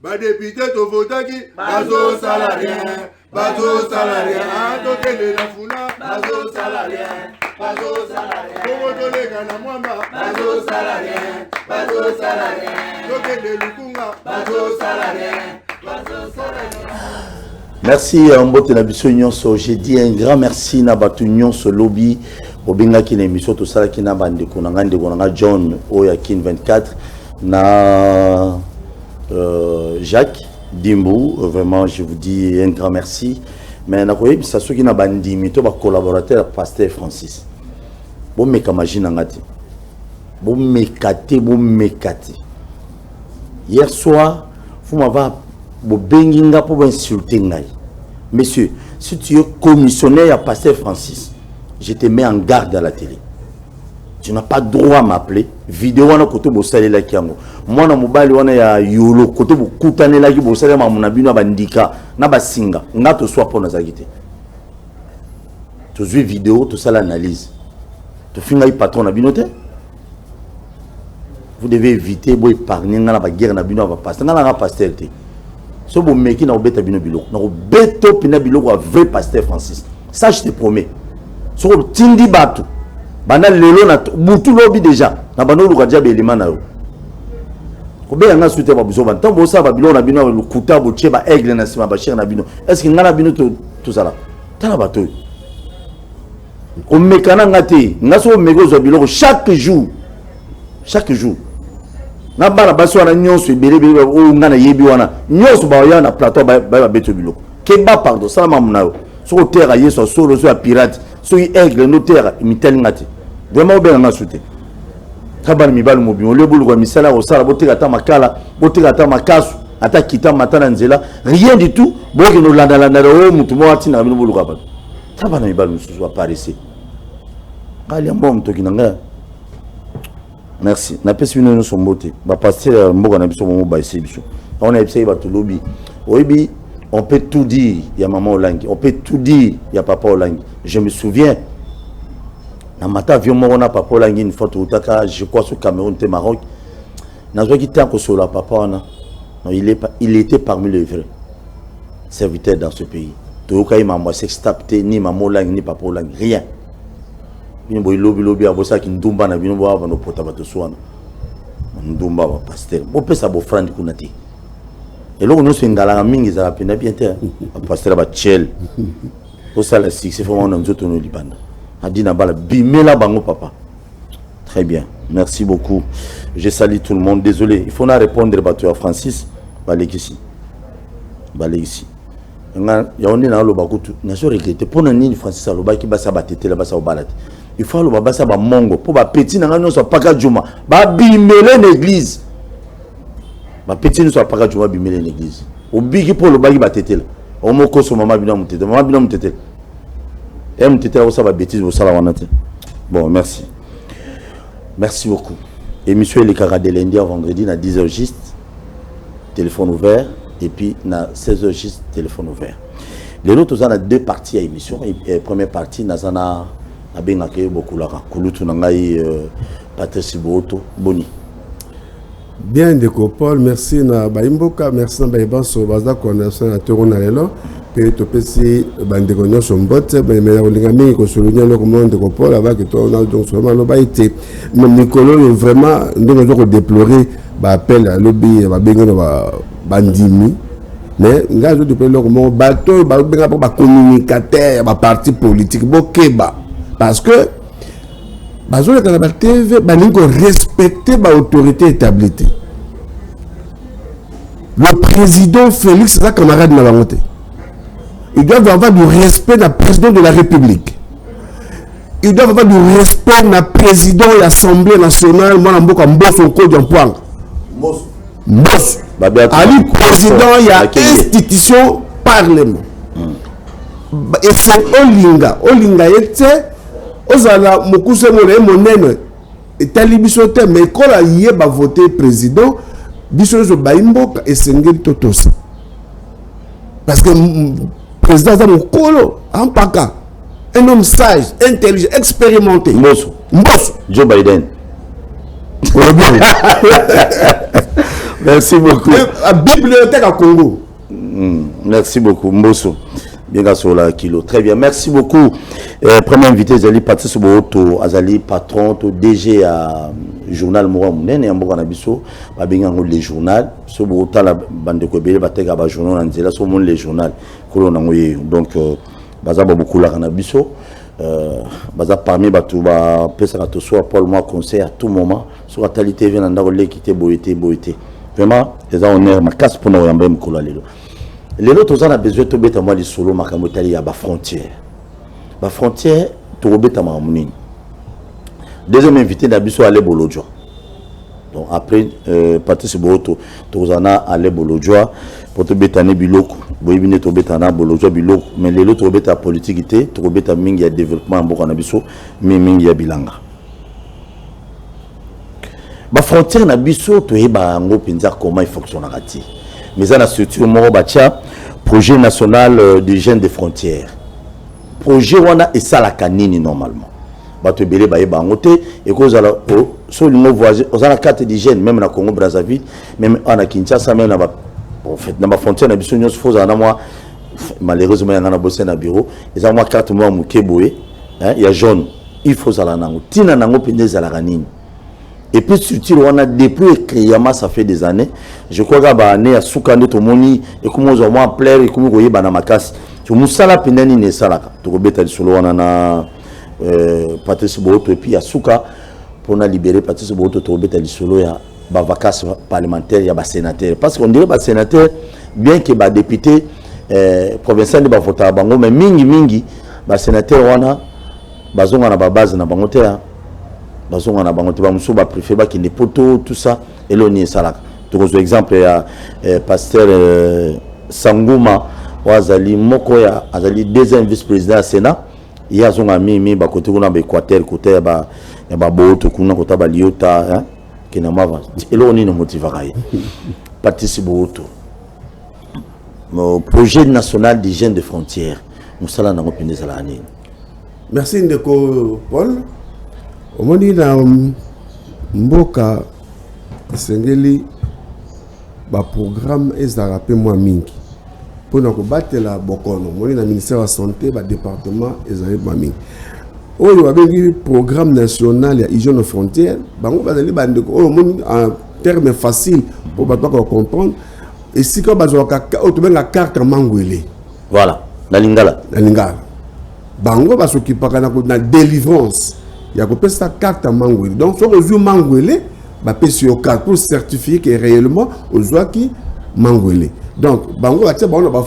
ba député to votaki bazo salarien tokende na funa bazo salarien Bobo tolega na mwamba bazo salarien tokende lukunga bazo salarien. Merci Mbote na biso nyonso. J'ai dit un grand merci na batu nyonso lobby obinga ki na émission to sala ki na bandeko na ngande John Oyakin 24 na Jacques Dimbu, vraiment je vous dis un grand merci. Mais na koyebi sa soki na bandimi to ba collaborateur Pasteur Francis. Bon meka majina ngati. Bon mekate. Hier soir, vous m'avez benginga pour insulter ngai. Monsieur, si tu es commissionnaire à Pasteur Francis, je te mets en garde à la télé. Tu n'as pas droit à m'appeler. Vidéo wana koto bo salela kiango. Mwana mobali wana ya yolo koto bo kutane la ki bo salela ma bino bandika na basinga. Nga to soit pour nazagite. Tu joues vidéo, tu sala analyse. Tu finga patron na binote. Vous devez éviter bo épargner na ba guerre na bino va passer. Na pasteur te. So bo meki na obeta bino biloko. Na obeto pina biloko a vrai Pasteur Francis. Ça je te promets. So tindi batu. Bana lelo na butu lobi déjà na bano luka dia belima na yo ko be nga suite ba buzo ban tambo sa ba bilo na bino lu kuta bo cheba aigle na sima ba cher na bino est-ce que ngana bino tout ça là tala bato o mekana ngati ngaso megozo biloko chaque jour na bana baso na nyonso ebele o ngana yebi wana nyonso ba ya na plateau ba beto biloko keba pardon ça ma munayo so terre yeso solo so pirate so aigle no terre mitali ngati vraiment bien nga souté tabal mi balu mobi on le bulu ko misala o sala botika ta makala botika ta makasu ata kita matana nzela rien du tout boki no landa o mutu mo atina bino bulu ko tabal mi balu musu apparaître kali mbom to kinanga. Merci na pesi bino no sombote ba passer mboka na biso mo ba isi biso on a essayé ba to lobby oyebi on peut tout dire, il y a maman Olangi, on peut tout dire, il y a papa Olangi. Je me souviens, dans ma avion, on a papa Olangi une fois au Taka, je crois sur Cameroun, au Maroc. Dans un qui était sur la papa, il était parmi les vrais serviteurs dans ce pays. Tout le monde s'est ni maman Olangi, ni papa Olangi, rien. Il y a des lobby à Bossa qui nous na bino bo avano potabato soana. Ndumba ba pasteur. On peut ça bo frère kunati. Et là, nous sommes dans la mingi, ça va bien bien. Pasteur va tchel. Au salaire, c'est vraiment un autre nous Liban. A dit Nabala, bimela bango papa. Très bien, merci beaucoup. Je salue tout le monde. Désolé, il faut répondre à Francis. Balégisi. Il y a un le bakutu. N'a pas regretté. Pour nous, Francis Aloba qui va s'abattre là, va s'abattre. Il faut le baba ça va mongo. Pour ba petit, n'a pas pas qu'à Juma. Ba bimela l'église. Ma petite ne soit pas que bimele l'église. Au bigi pour le bagi batetel. Au moko so mama bina mutete. Mama bina mutete. Et mutete là ça va bêtise au sala wanate. Bon, merci. Merci beaucoup. Émission les caras de lundi à vendredi à 10h juste. Téléphone ouvert et puis à 16h juste téléphone ouvert. Les autres on a deux parties à émission et première partie nazana abengake beaucoup là. Kulutu nangai Patrice Boto Boni. Bien de Paul, merci na Baimboka, merci na Baibanso, baza connaissance na Torona lelo, pe to pesi bandegonyo sombote, mais na olingami ko solunya le monde de Paul avec toi on a donc seulement lo baité. Mais Nicolo vraiment ndongo ko déplorer ba appel à lobby ba bengeno ba bandimi. Mais ngazo déplorer le comment bateau ba benga ba communicateur ba parti politique bokeba parce que bazo le canal TV baningo respecter ba autorité établie. Le président Félix sa camarade na bangote. Il doit avoir du respect na président de la République. Il doit avoir du respect na président de l'Assemblée nationale moi mboka mboso ko diampoang. Mboso. Ali président il y a institution parlement. Et c'est Olinga était ozala mokuse mole monene etali biso te mais kola yeba voter président biso zo baimboka esengeli totosa parce que président za mokolo ampaka un homme sage intelligent expérimenté Mbosso Joe Biden Merci beaucoup. La bibliothèque à Congo. Merci beaucoup, Mbosso. Bien sur la kilo. Très bien, merci beaucoup. Premier invité, Zali Patrice Boto, Azali patron, DG à journal Moura Mounen et Amboka Nabiso, Babingango les journal. Ce Boto, la bande de Kobele, Batega, Bajournal, Anzela, ce monde les journal. Donc, Baza beaucoup la Nabiso. Baza parmi Batou, Pesa Katosoa, Paul Mois, conseil à tout moment. Sur la talité, vient d'Andorle qui était boité. Vraiment, les honneurs, ma casse pour nous rembourser Mkola Lelo. Les autres, on a besoin de mettre moi les solos, ma camotali à la frontière. La frontière, tu rebettes à ma mounine. Deuxième invité d'Abisso à l'Ebolodjoa. Donc après, Patrice Boto, tu en as à l'Ebolodjoa pour te mettre à Nebiloko. Boibine, tu rebettes à Bolodjoa Biloko. Mais les autres, tu rebettes à politique, tu rebettes à Mingi à développement en Bokanabisso, mais Mingi à Bilanga. La frontière d'Abisso, tu es comment il fonctionne. Mais ça, la structure Morobatia, projet national d'hygiène des frontières. Projet wana et ça la canine normalement. Bato belé baé bangote et cause à la sur le voisin, aux la carte d'hygiène même na Congo Brazzaville, même en Kinshasa même na en fait na frontière na biso nyos faut à moi malheureusement y en a bossé na bureau, et ça moi carte moi mukeboé, hein, il y a jaune, il faut à la nango. Tina nango pendez à la canine. Et puis surtout on a depuis Kriyama ça fait des années. Je crois que bah année à Soukane to moni et comment on va plaire et comment on na makasi. Tu musala pendani ne salaka. Tu rebeta di solo on a Patrice Boto et puis à Souka pour na libérer Patrice Boto tu rebeta di solo ya ba vacances parlementaires ya ba sénateur parce qu'on dirait ba sénateur bien que ba député provincial de ba vota bango mais mingi ba sénateur wana bazonga na ba base na bango te. Bazonga na bango te ba muso ba préfet qui ne poto tout ça et l'on y salaka. Tu vois exemple ya pasteur Sanguma Wazali Mokoya Azali deuxième vice-président du Sénat. Il y a son ami ba côté kuna ba Équateur côté ba Boto kuna côté ba Liota hein qui na mava. Et l'on y no motivera. Participe Boto. Mon projet national d'hygiène des frontières. Nous sala na ngopinde sala ani. Merci Ndeko Paul. Au moment na mboka sengeli ba programme ezala pe moi mingi pour na ko batela bokono moni na ministère de la santé ba département ezala ba mingi oyo ba bengi programme national ya hygiène aux frontières bango bazali bandeko oyo moni en termes faciles pour ba pas comprendre et si ko bazoka to benga carte mangwele voilà na lingala bango basokipaka na délivrance il y a que ça carte mangwele donc sur le mangwele ba pesi au carte pour certifier que réellement aux gens qui mangwele donc bango batia bango ba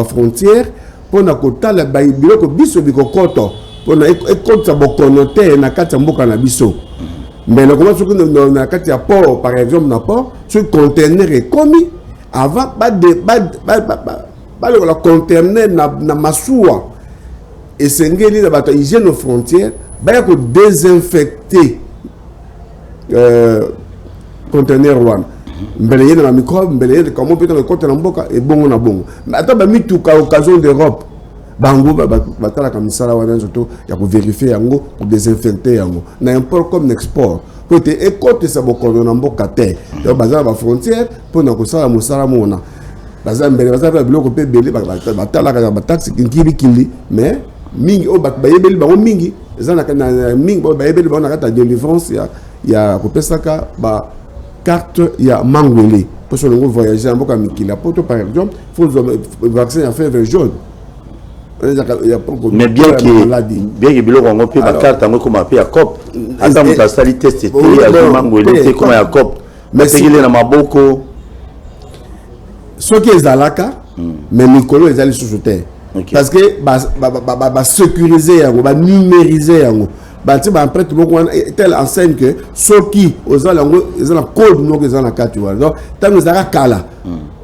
frontière pour na kota la ba biloko biso bikokoto pour na ekota bokonote na kati mboka na biso mais le comment sur na kati ya port par exemple na port sur conteneur est commis avant le conteneur na masuwa et sengeli na bato hygiène aux frontières ba ko désinfecter conteneur one mbele yena na microbe mbele yena comment peut-on côté na mboka et bongo na bongo mais attends ba mituka occasion d'Europe bango batala ka misala wana surtout ya ko vérifier yango pour désinfecter yango na import comme export côté et côté ça bokono na mboka te donc bazala ba frontière pour na ko sala musala mona bazala mbele bazala biloko pe belé batala ka ba taxi kili mais mingi o ba yebeli bango mingi ezana kana mingi ba yebeli bango na kata délivrance ya kopesaka ba carte ya mangwele pour que nous voyager en boka mikila poto par exemple faut vaccin à fièvre jaune mais bien que biloko ngo pe ba carte ngo comme pe ya cop ata muta sali test te ya mangwele te comme ya cop mais c'est na maboko ce qui est zalaka mais mikolo ezali sous terre parce que ba sécuriser yango ba numériser yango bati ba prêtre beaucoup tel enseigne que ceux qui aux langues ils ont code non que ils ont la carte donc tant nous ara kala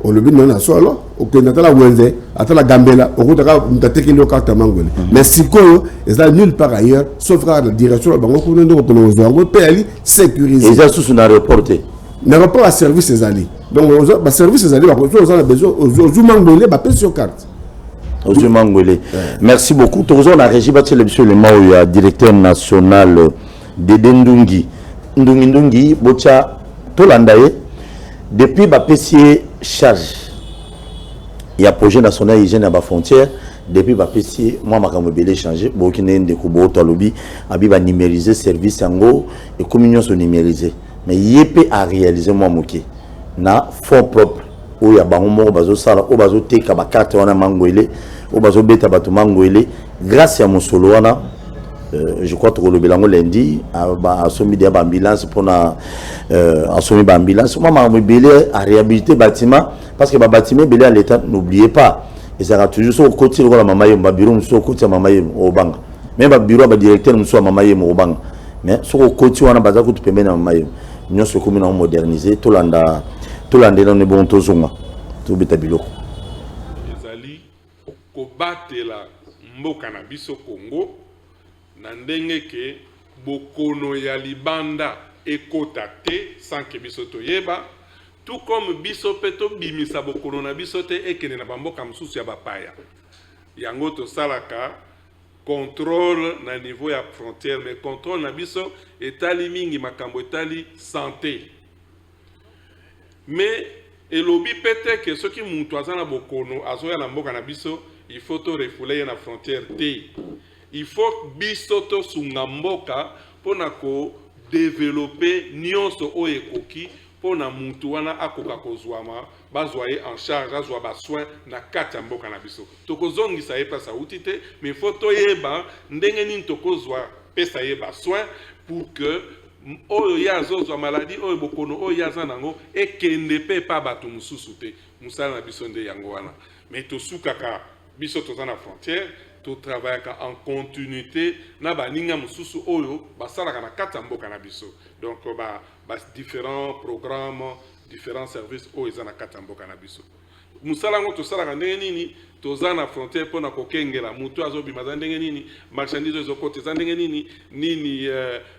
au le but non na solo au que na la wenze atala gambela au ko taka mtateki le carte mangwele mais siko ils ont nulle part ailleurs sauf la direction bango ko ndo ko nos bango peli sécuriser ils ont sous na reporter na rapport à service les alliés donc ba service les alliés ba ko ils ont besoin aux mangwele ba pèse sur carte. Merci beaucoup. Toujours la régie bâtie le Mao, directeur national de Ndungi. Ndungi, Bocha, Tolandaye. depuis ba PC charge il y a projet national hygiène à la frontière depuis ba PC moi makambo belé changer bokine ndeko bo tolobi abi ba numériser service yango et communion se numériser mais yépé à réaliser moi moké na fonds propre où ya bango moko bazo sala o bazo teka ba carte wana mangoele o bazo beta bato mangoele grâce à mon solo wana je crois que le bilan lundi a soumis des ambulances pour na soumis des ambulances moi m'a belé à réhabiliter bâtiment parce que ba bâtiment belé à l'état n'oubliez pas et ça sera toujours sur côté la maman yem ba bureau sur côté maman yem au bang même ba bureau ba directeur sur maman yem au bang mais sur côté wana baza ko tupembe na maman yem nous se comme on moderniser tout l'anda dans les bons tozonga tout beta biloko ezali ko batela mboka na biso Congo na ndenge ke bokono ya libanda ekota te sans que biso toyeba tout comme biso peto bimisa bokono na biso te ekene na bamboka mosusu ya bapaya yango tosalaka contrôle na niveau ya frontière mais contrôle na biso etali mingi makambo etali santé mais elobi pete ke soki mutu aza na bokono azoya na mboka na biso il faut to refoule na frontière te il faut biso to sunga mboka pona ko développer nyonso oyo ekoki pona mutu wana akoka kozwama bazwa ye en charge azwa ba soin na kati ya mboka na biso tokozongisa ye place auti te mais faut toyeba ndenge nini tokozwa pesa ye ba soin pour que oyo ya azozwa maladie oyo bokono oyo ya aza nango ekende pe pa bato mosusu te mosala na biso nde yango wana mais tosukaka biso toza na frontière to travaillaka en continuité na baninga mosusu oyo basalaka na kati ya mboka na biso donc ba différents programmes différents services oyo eza na kati ya mboka na biso mosala yango tosalaka ndenge nini toza na frontière mpona kokengela mutu azobima za ndenge nini marchandise ezokota eza ndenge nini nini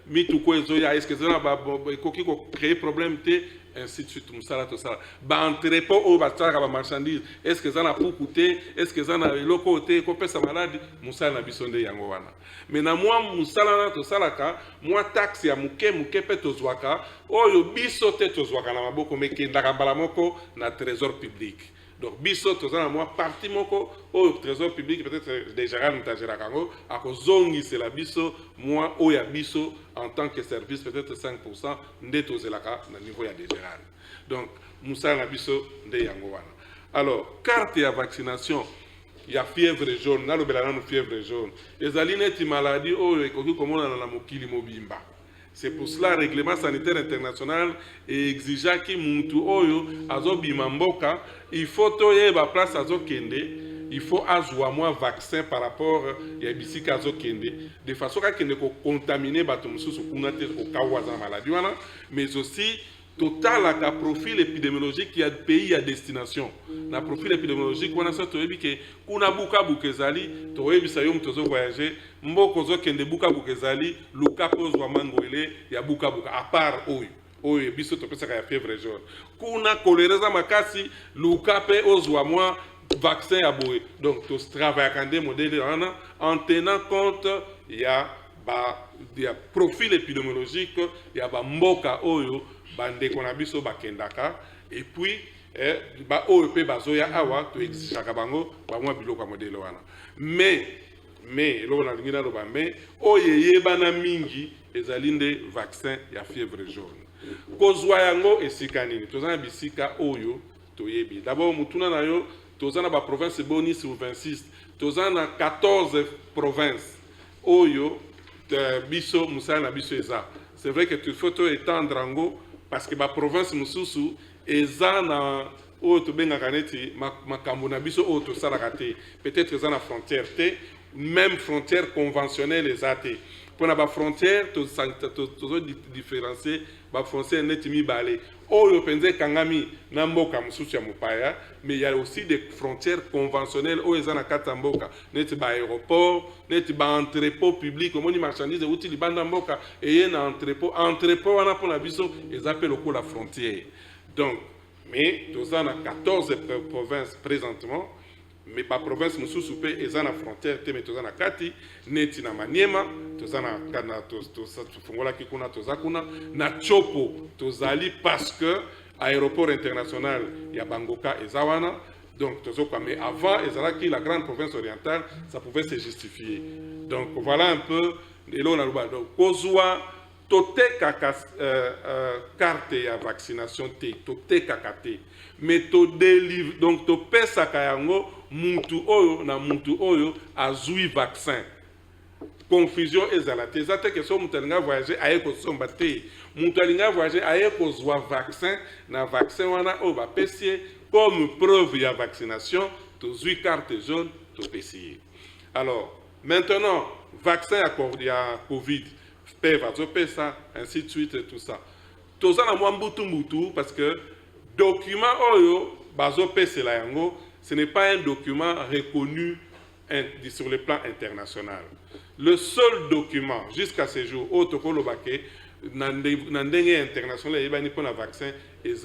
mituko ezoya eske eza na ekoki kocréer problème te ainsi de suite mosala tosala baentrepôt oyo basalaka bamarchandise eske eza na puku te eske eza na eloko te ekopesa maladi mosala na biso nde yango wana mais na mwa mosala wana tosalaka mwa taxe ya moke moke mpe tozwaka oyo biso te tozwaka na maboko mekendaka mbala moko na trésor public donc biso toza na mwa parti moko oyo trésor public peut-être déjà ntageraka yango akozongisela biso mwa oyo ya biso en tant que service peut-être 5% nde tozelaka na niveau ya dégéral donc mosala na biso nde yango wana alors carte ya vaccination ya fièvre jaune nalobela nano fièvre jaune ezali neti maladie oyo ekoki komonana na mokili mobimba. C'est pour cela le règlement sanitaire international exigeait que muntu oyo azobima mboka il faut toyeba place azokende il faut azwa moi vaccin par rapport ya bisika azokende de façon kakende ko contaminer bato mosusu kuna te ko kawaza maladie wana mais aussi total à profil épidémiologique ya pays à destination na profil épidémiologique wana so toyebi ke kuna buka bukezali toyebisa yo mtozo voyager mboko zo kende buka bukezali luka pozwa mangoele ya buka buka à part oyo biso topesaka ya fièvre jaune kuna kolereza makasi luka pe ozwa moi vaccin ya boye donc to travaille kande modèle wana en tenant compte ya profil épidémiologique ya ba mboka oyo bandeko na biso bakendaka et puis ba oyo pe bazoya awa to exigaka bango ba mwa biloko ya modele wana mais lo na lingina lo ba mais oyo yebana mingi ezali nde vaccin ya fièvre jaune kozwa yango esika nini toza na bisika oyo toyebi d'abord mutuna na yo toza na ba province boni sur 26 toza na 14 provinces oyo biso musala na biso eza c'est vrai que tu faut étendre ango parce que ba province mususu eza na oyo tobengaka neti makambo na biso oyo tosalaka te peut-être eza na frontière te même frontière conventionnelle eza te mpona ba frontière tozo différencier ba frontière neti mibale oyo mpenza ekangami na mboka mosusu ya mopaya mais il y a aussi des frontières conventionnelles oyo eza na kati ya mboka neti ba aéroport neti ba entrepôt public omoni marchandise euti libanda mboka eye na entrepôt wana mpona biso eza mpe lokola frontière donc mais toza na 14 provinces présentement mais ba province mosusu pe eza na frontière te mais toza na kati neti na Maniema toza na kana to fungola ki kuna toza kuna na Chopo tozali parce que aéroport international ya Bangoka et Zawana. Donc, mais avant, la grande province orientale, ça pouvait se justifier. Donc, voilà un peu. Et là, on a donc, Kozua, Tote Kaka, carte à vaccination, Tote Kakate. Mais to délivre, donc, to pesa kayango, Muntu Oyo, na Muntu Oyo, azui vaccin. Confusion ezalate. Ezate que so Mutalinga voyager, aye ko sombate. Mutalinga voyager, aye ko zwa vaccin, na vaccin wana, o ba pesier. Comme preuve de la vaccination, tu as carte jaune, tu as. Alors, maintenant, vaccin à Covid, ça, ainsi de suite, et tout ça. Tout ça, parce que document ce n'est pas un document reconnu sur le plan international. Le seul document, jusqu'à ce jour, autre que le baquet, international, il y a un vaccin, et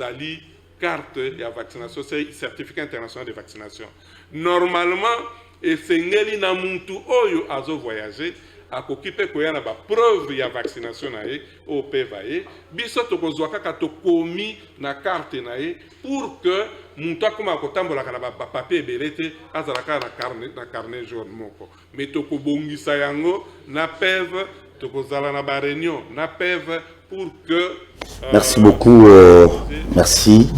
carte de vaccination, c'est certificat international de vaccination. Normalement, et c'est ngeli na muntu oyo azo voyager à kokipe koya na ba preuve ya vaccination na ye au PVA biso to kozwa kaka to komi na carte na ye pour que muntu akoma kotambola kana ba papier belete azalaka na carnet jaune moko mais to kobongisa yango na PEV to kozala na ba réunion na PEV pour que merci beaucoup merci.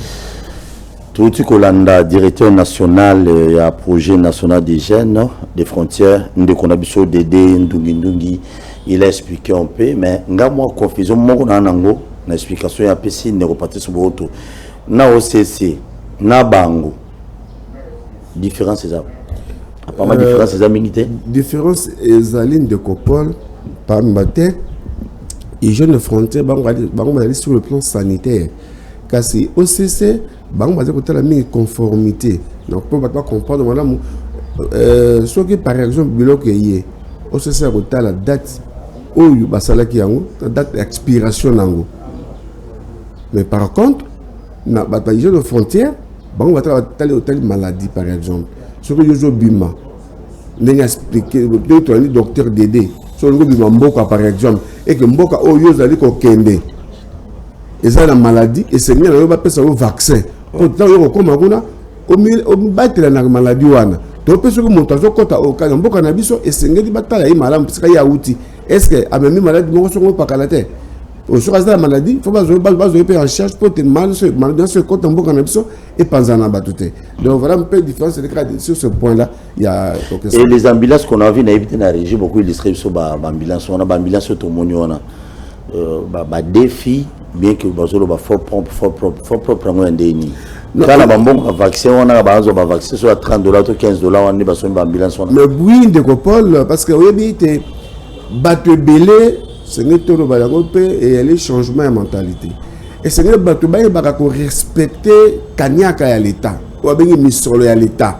Touti Kolanda, directeur national et projet national des jeunes des frontières, Ndekonabiso Dede Ndungi, il a expliqué un peu, mais nga moi confusion mon nanango, na explication ya pesi ne repartir sur votre na OCC, na bango. Différence c'est ça. Pas mal différence c'est militaire. Différence ezaline de Copol par matin et jeunes frontières bango aller sur le plan sanitaire. Car c'est OCC bango basé côté la conformité donc pour pas comprendre madame ce que par exemple bloc est OCC a côté la date où basala ki yango la date d'expiration nango mais par contre na bataille de frontière bango va tali hôtel maladie par exemple ce que yo bima ndenge expliquer le docteur Dédé sur le bima mboka par exemple et que mboka o yo zali ko kende et ça la maladie et c'est bien on va passer au vaccin. Quand on comme aguna au battre la maladie wana. To peso ko montazo kota au kana mboka na biso et sengeli batala yi malamu parce qu'il y a outil. Est-ce que a même maladie mo so ko pa kalate. Au sur la maladie, faut pas en charge pour te mal ce côté mboka na biso et pas en abatute. Donc voilà un peu différence sur ce point là, il y a et les ambulances qu'on a vu na éviter na régie beaucoup illustré sur ambulance on a ambulance to monio on a défi bien que bazolo ba fort propre ngo ndeni kala bambongo vaccin on a bazo ba vaccin sur $30 ou $15 on est baso ambulance on le bruit de Copol parce que oui te bato belé c'est netto ba yango pe et les changements de mentalité et c'est bato ba ba ko respecter kanyaka ya l'état ou bengi misolo ya l'état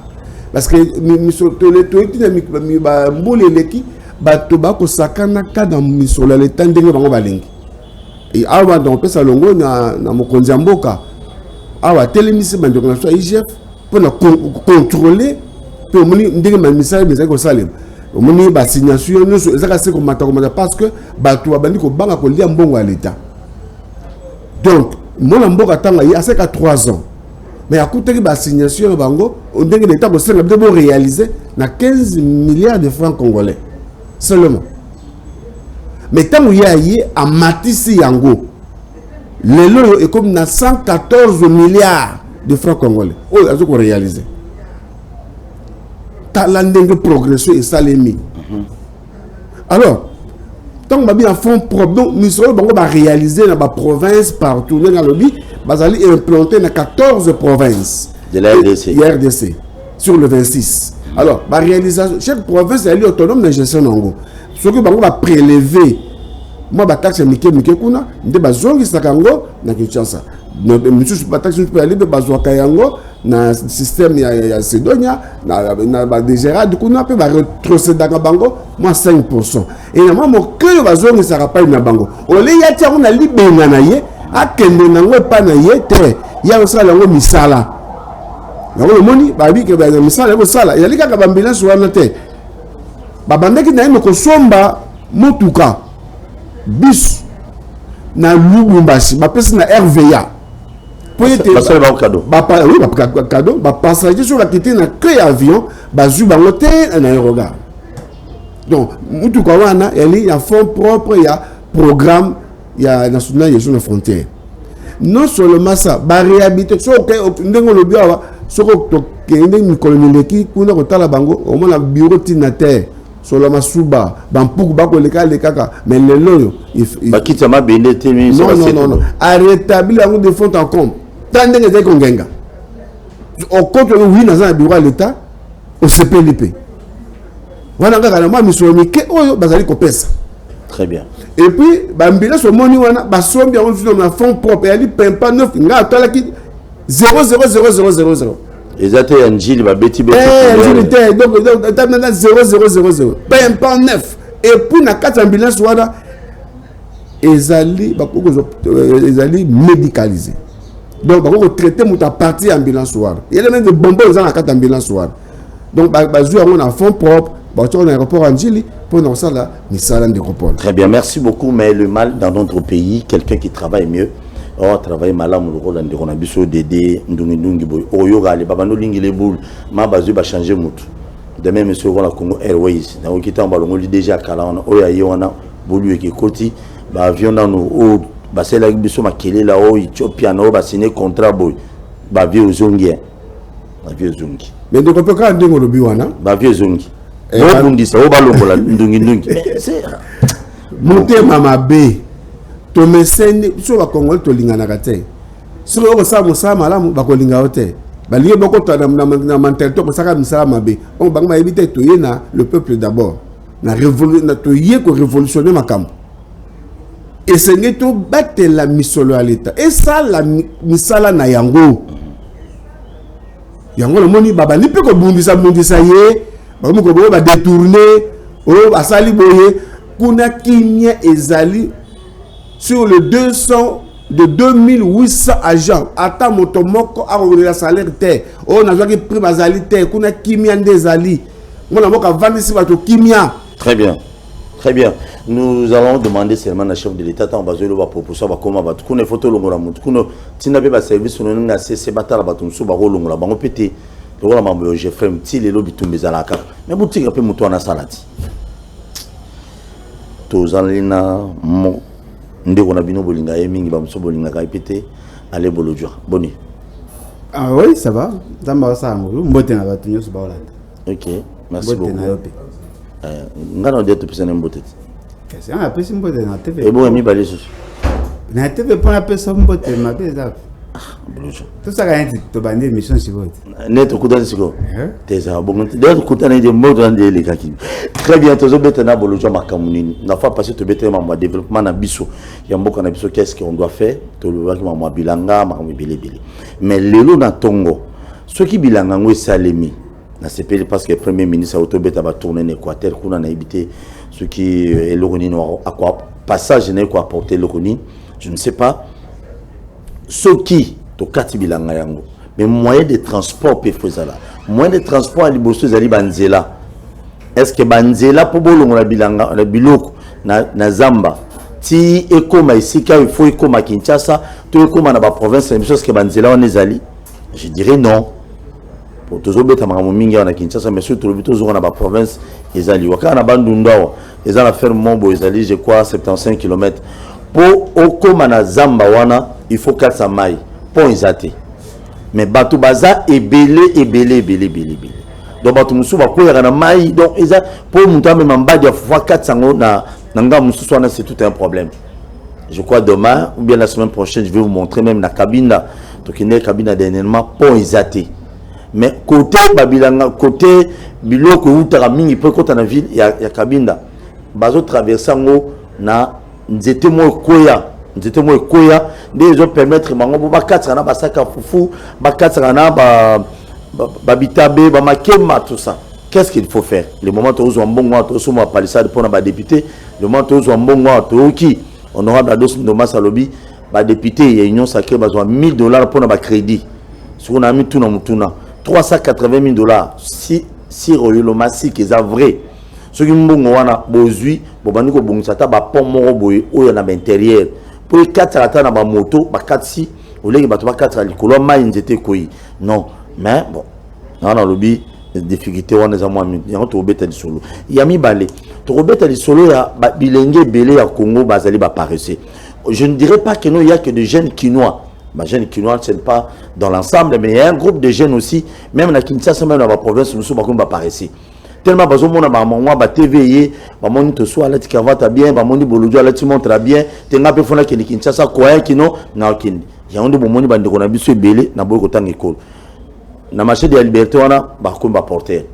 parce que misolo to le to dynamique ba mbole leki bato ba ko sakana ka dans misolo ya l'état ndenge bango balingi. Et avant donc ça longo na mokonzi mboka awa télémise bandeko na so IGF pour contrôler pour moni ndenge ma message ko salem moni ba signature no so ezaka se ko mata parce que bato abandi ko banga ko lia mbongo à l'état donc mona mboka tanga yi aseka 3 ans mais à coûter ba signature bango ndenge l'état ko senga de réaliser na 15 milliards de francs congolais seulement. Mais tant qu'il y a un matisse yango, le lot est comme 114 milliards de francs congolais. Oh, il faut réaliser. Talent de progression et ça les mis. Alors, tant que bien fond propre, nous serons réaliser dans la province partout dans le lobby, nous allons implanter dans 14 provinces de la RDC sur le 26. Alors, la réalisation, chaque province est autonome de gestion nango. Ce que on va prélever, moi, la taxe est kuna, de bazongi sakango na Kinshasa. Monsieur, la taxe peut aller de bazwaka yango na système ya Sedonia, na dégérade kuna peut retrocéder dans bango, moi 5%. Et na moi que bazongi sarapa na bango. Ole ya tia on a libenga na ye, akende nango pa na ye te. Ya osala ngo misala. Yango le moni babi ke ba misala ko sala, ya lika ka ambulance wana te. Babandaki na yemo kosomba motuka bis na Lubumbashi bapesi na RVA cadeau. Oui, cadeau. Passager sur la quitté na que avion, bazu bangote un aérogare. Donc, mutu kawana, il y a fonds propres, il y a programme, il y a national gestion de frontières. Non seulement ça, ba réhabiliter so que ndengo lo biawa, so ko kende ni koloneleki kuna ko tala bango, au moins la bureau tinataire. Soloma Souba, Bampouk, Bako, les kaka, mais le loyo. Non. À rétablir la route de fond en compte. Tant que vous avez au compte, oui, dans un bureau à l'État, au CPLP. Voilà, moi, je suis mis très bien. Et puis, Bambila, ce moni, on bien un fonds propre, et il n'y a pas 9, il y a 0,00000. Les athées Angile va bêti donc 0,000. Pas 9. Et pour la 4 ambulances, ils allaient médicalisés. Donc, ils traiter mon partie ambulance. Il y a même des bonbons dans la 4 ambulances. Donc, on a fonds propre, on a un aéroport Angile pour nous ça là, de très bien, merci beaucoup. Mais le mal dans notre pays, quelqu'un qui travaille mieux. On travaille malam le rôle de Ronabiso Dédé Ndungi Boy Oyoga les babano lingi les boules ma bazu ba changer mutu de même monsieur la Congo Airways na okita mbalongo déjà kala on oya yona bolu eki koti ba avion na no o ba sela biso makele la o Ethiopia na o ba signer contrat boy ba vieux zongi mais donc on peut quand ndingo lobi wana ba vieux zongi o bundisa o balongola ndungi c'est monter mama B to mesene so ba Congolais to lingana kate so ko sa musa malamu ba ko linga hote ba lié boko to na mentalite ko saka misala mabe on ba ma éviter to yena le peuple d'abord na révolution to yé ko révolutionner makambo et c'est ne to battre la misolo à l'état et ça la misala na yango le moni baba ni pe ko bundisa yé ba mo ko ba détourner o ba sali boye kuna kimia ezali sur le 200 de 2800 agents, attends mon tomoko a revenu la salaire terre. On a joué prix bazali terre, qu'on a kimia des ali. Mon amour a vendu si bateau kimia. Très bien, très bien. Nous allons demander seulement à chef de l'État, on va jouer le proposition, on va comment va. Qu'on a photo longue la montre, qu'on a tina pas service, on a cessé battre bateau sous baro longue la banque pété. Le rôle mambo j'ai fait un petit les lobby tombés à la carte. Mais boutique un peu mouton à salade. Tous en lina mon ndeko na bino bolinga mingi ba mso bolinga ka ipete ale bolojwa boni. Ah oui, ça va. Zamba ça ngulu mbote na batu nyoso ba olanda. OK, merci beaucoup. Ngana de to pisana mbote. Qu'est-ce qu'on appelle mbote na TV? Et bon mi balé so. Na TV pour la personne mbote ma beza. Bolojwa. Tout ça quand to bande mission si vote. Neto kudani siko. Teza bon d'ailleurs kutana de mbote na de lekaki. Très bien, tous na bolojwa makamuni. Na fa passer to bete ma développement na biso. Ya mboka na biso qu'est-ce qu'on doit faire? To le waki ma bilanga makambi bilebele. Mais lelo na tongo. Ce qui bilanga ngo salemi. Na CPL parce que le premier ministre a autobeta ba tourner en Équateur kuna na habité ce qui est l'oroni à quoi passage n'est quoi apporter l'oroni, je ne sais pas. Ce qui to kati bilanga yango. Mais moyen de transport peut faire ça. Moyen de transport à liboso zali banzela. Est-ce que banzela pour bolongo la bilanga la biloko na zamba ti ekoma ici quand il faut ekoma Kinshasa to ekoma na ba province même chose que banzela on ezali? Je dirais non. Pour tous les gens mingi na Kinshasa mais surtout les gens na ba province ezali waka na bandunda ezali la ferme Mombo ezali je crois 75 km pour okoma na zamba wana il faut 400 mai pour izate mais bato baza ebele donc bato musu ba koyaka na mai donc eza pour muta même mbadi ya fois 400 na nga musu swana c'est tout un problème. Je crois demain ou bien la semaine prochaine je vais vous montrer même la cabine donc une cabine dernièrement pour izate. Mais côté Babilanga, côté Biloko ou Taraming, il peut côté la ville, il y a Kabinda. Bazo traversant na nzete mo koya, des autres permettre mango ba katsana ba saka fufu, ba katsana ba bitabe, ba makema tout ça. Qu'est-ce qu'il faut faire? Le moment où on bongo to somo palissade pour na député, le moment où on bongo to qui honorable Ados Ndoma Salobi, ba député il y a union sacrée besoin $1000 pour na crédit. Si on a mis tout na mutuna $380 000 si royolo massi qui est vrai ce qui mbongo wana bozui bobani ko bongisa ta ba pont moko boye oyo na intérieur pour 4 ata na ba moto ba 4 si au lieu de 4 à l'école, ils étaient quoi. Non, mais bon, on a lobby des difficultés, on a moins mis. Il y a un tourbet à solo. Il y a mis balé. Tourbet à solo, il y a bilingue belé à Congo, basali va paraître. Je ne dirais pas qu'il n'y a que des jeunes quinois. Les jeunes quinois, ce n'est pas dans l'ensemble, mais il y a un groupe de jeunes aussi, même dans Kinshasa, même dans la province, nous sommes apparaître. Tellement que nous avons TV, nous soit là, tu vas bien, tu montres bien, tu as fait que Kinshasa, quoi, qui non, il y a un de mon bande qu'on a vu se belé, n'a pas eu autant d'école. Na marché de la liberté, on a porter.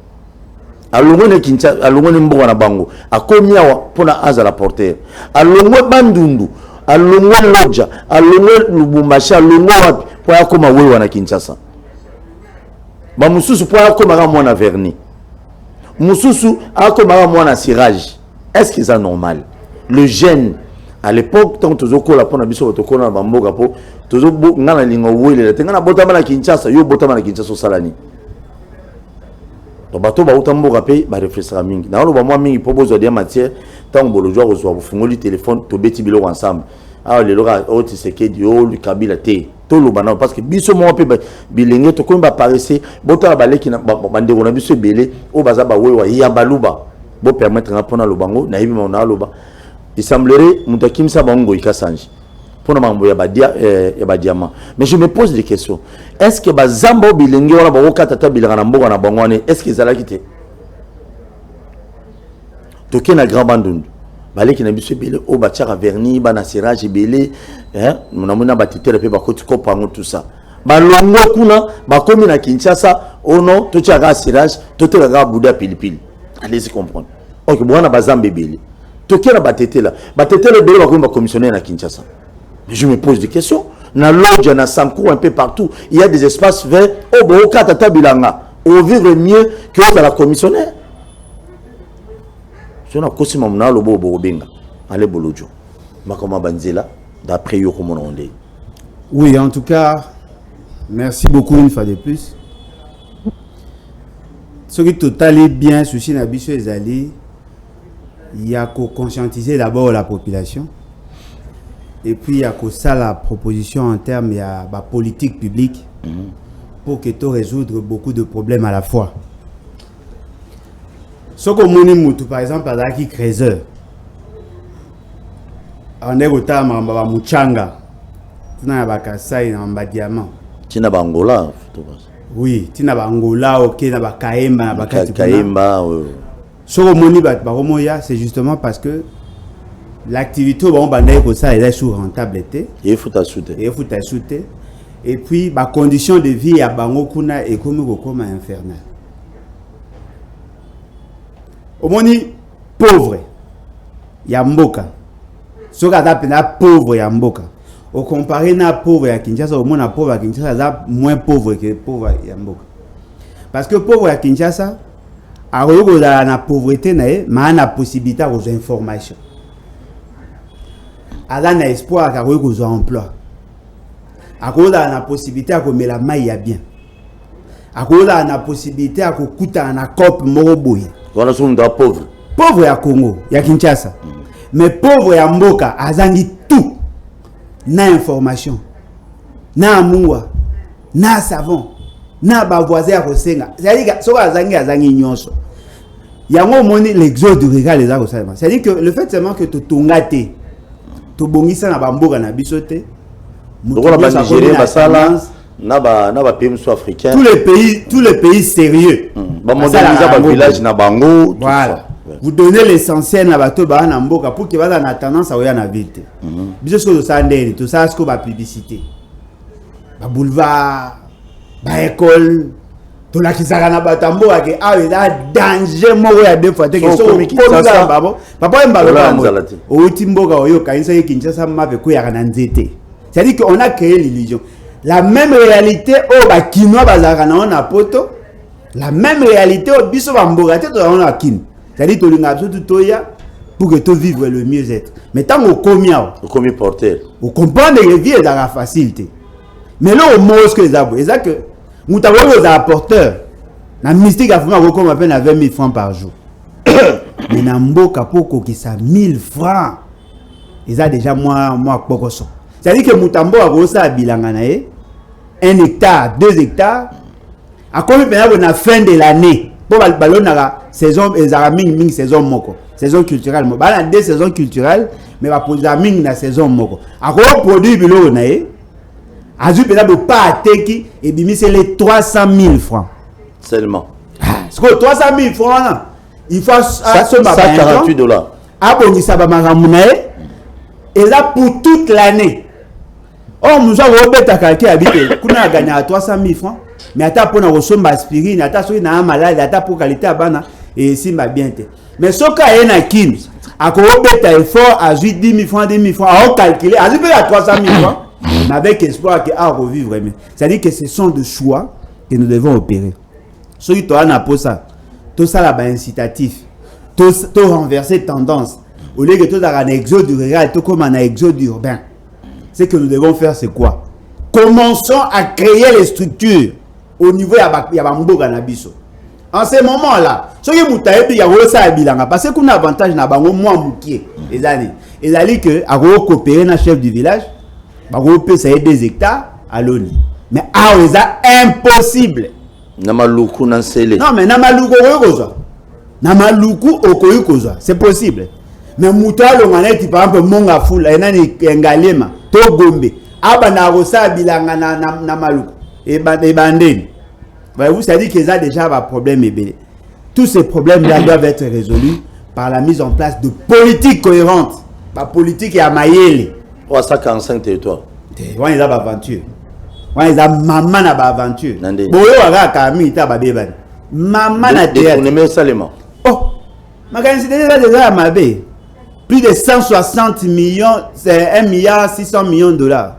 À l'ongone Kinshasa, à l'ongone Mbouana Bango, à combien pour la Aza la porter. À l'ongone Bandundu, à l'ongone Lodja, à l'ongone Lubumbashi, à l'ongone pour la Koma Wewana Kinshasa. Bamususu pour la Koma Ramona Verni. Moussousou a comme un cirage. Est-ce que c'est normal? Le jeune, à l'époque, tant que tu as la biso tu as bamboga po, tu as ngana lingo wele, tu as botama na Kinshasa, yo botama na Kinshasa salani. To bato ba utamboga pe ba réfléchir mingi. Na lo ba moi mingi propose de matière, tant que le joueur reçoit vous fongoli téléphone, to beti bilo ensemble. Ah le lora o tiseke dio le kabila te. To lo bana parce que biso mo pe bilenge to ko ba paraissé, bota ba leki na bande on a biso belé, o baza ba wewa ya baluba. Bo permettre na pona lo bango, na yibi na loba. Il semblerait mutakim sa bango ikasanji. Pour mambo ya ba diamant. Mais je me pose des questions. Est-ce que ba zambo bilenge wala ba okata bilanga na mboka na bango ne, est-ce que zala kité? To ke na grand bandundu. Balé qui n'a pas belé au bâtiment verni, bana serrage belé, hein, mon amona batitele pe bakoti kopango tout ça. Balongo kuna, bakomi na Kinshasa, oh non, tout ça serrage, tout le gars bouda pilipili. Allez-y comprendre. Ok, bon on a bazambe belé. Tout qui na batetela, batetele belé bakomi ba commissionnaire na Kinshasa. Mais je me pose des questions. Na lodge na Sanko un peu partout, il y a des espaces verts. Oh bon, tata bilanga, on vivre mieux que dans la commissionnaire. D'après yo comment on dit. Oui, en tout cas, merci beaucoup une fois de plus. Ce qui est totalement bien souci na biso ezali, il y a qu'à conscientiser d'abord la population et puis il y a qu'à ça la proposition en termes de la politique publique pour que tu résoudre beaucoup de problèmes à la fois. Ce que moni mutu par exemple à qui creuseur on est au temps ba muchanga tina ba kasai na ba diamant tina ba Angola oui tina ba Angola OK na ba kaemba na ba kaemba ce que moni ba moya c'est justement parce que l'activité ba on bandé ko ça elle est sous rentabilité il faut t'assuter et puis ba condition de vie ya bango kuna et comme infernal. Au moni pauvre ya mboka soka tapena pauvre ya mboka au comparé na pauvre ya Kinshasa au mona pauvre ya Kinshasa za moins pauvre que pauvre ya mboka parce que pauvre ya Kinshasa a rego na pauvreté na ma na possibilité aux informations ala na espoir ka rego zo emploi a kola na possibilité à comme la maille ya bien a kola na possibilité à ko kuta na cop moko boye. Voilà son pauvre. Pauvre ya Congo, ya Kinshasa. Mais pauvre ya Mboka, azangi tout. Na information, na amour, na savon, na ba voisin ya kosenga. C'est-à-dire que so azangi nyonso. Yango moni l'exode rural les a kosalema. C'est-à-dire que le fait seulement que to tongate, to bongisa na ba mboka na bisote. Donc on a pas Nigeria, basala. Naba pays africain. Tous les pays sérieux. Moderniser le village na bango. Voilà. Vous donnez l'essentiel na bato ba na mboka pour que bala na tendance à oya na vite. Biso ce que ça ndeli, tout ça ce que ba publicité. Ba boulevard, ba école, to la kisaka na batambo ke ah il a danger mo ya deux fois que so miki ça babo. Papa mbalo ba. O timboka oyo kanisa ye Kinshasa mabe ko ya na nzete. C'est-à-dire qu'on a créé l'illusion. La même réalité au bakinois bazaka na poto, la même réalité au biso bambogate to na kin. C'est-à-dire to linga tout toya pour que tu vives le mieux-être. Mais tant au comia, au commis porter, au comprendre que vie est dans la facilité. Mais là au mot ce que zabo, c'est que nous t'avons aux apporteurs. Na mystique a fait comme à peine à 20 000 francs par jour. Mais na mboka poko qui ça 1000 francs. Ils a déjà moi pokoso. c'est-à-dire que Mutambo a gros ça bilanga na 1 hectare 2 hectares a combien pendant la fin de l'année pour ballon na saison ezara saison moko saison culturelle mo bala 2 saisons culturelles mais va poser na saison moko a gros produit bilo na azu pendant pas teki et bimi c'est les 300 000 francs seulement. Ce que 300 000 francs là, il faut ça $48. Abongisa ba maramunae et là pour toute l'année. Oh nous avons bêta quelqu'un habite kuna gagné à 300 000 francs mais ata pour na resomba aspirine ata soki na malade ata pour qualité abana et si ma bien te. Mais ce cas est na kin ako bêta effort à 10 000 francs à calculer à 300 000 francs mais avec espoir que à revivre mais c'est-à-dire que ce sont des choix que nous devons opérer. Ceux qui ont un ça, tout ça là incitatif, tout renverser tendance. Au lieu que tout un exode rural, tout comme un exode urbain. Ce que nous devons faire, c'est quoi? Commençons à créer les structures au niveau de Yabambo Ganabiso. En ce moment-là, ceux qui ont ça parce qu'on a avantage na bango moins moukier les années. Et ça dit que à coopérer na chef du village, bah peut ça 2 hectares à l'ONU. Mais c'est impossible. Namaluku nansele. Non mais namaluku okoyokozwa. Namaluku okoyokozwa. C'est possible. Mais mutalo maneti par exemple monga fula enani ngalema to gombe. Aba na rosa bilanga na maluku. Et bandeni. Vous savez qu'ils ont déjà un problème ébélé. Tous ces problèmes-là doivent être résolus par la mise en place de politiques cohérentes. La politique est à Mayele. Oh, ça 45 territoires. On est là aventure. Ils ont maman na ba aventure. Boyo aga kami ta ba beba. Maman na théâtre. On aime Salema. Oh. Makanisi déjà mabe. Plus de 160 millions, c'est 1 milliard 600 millions de dollars.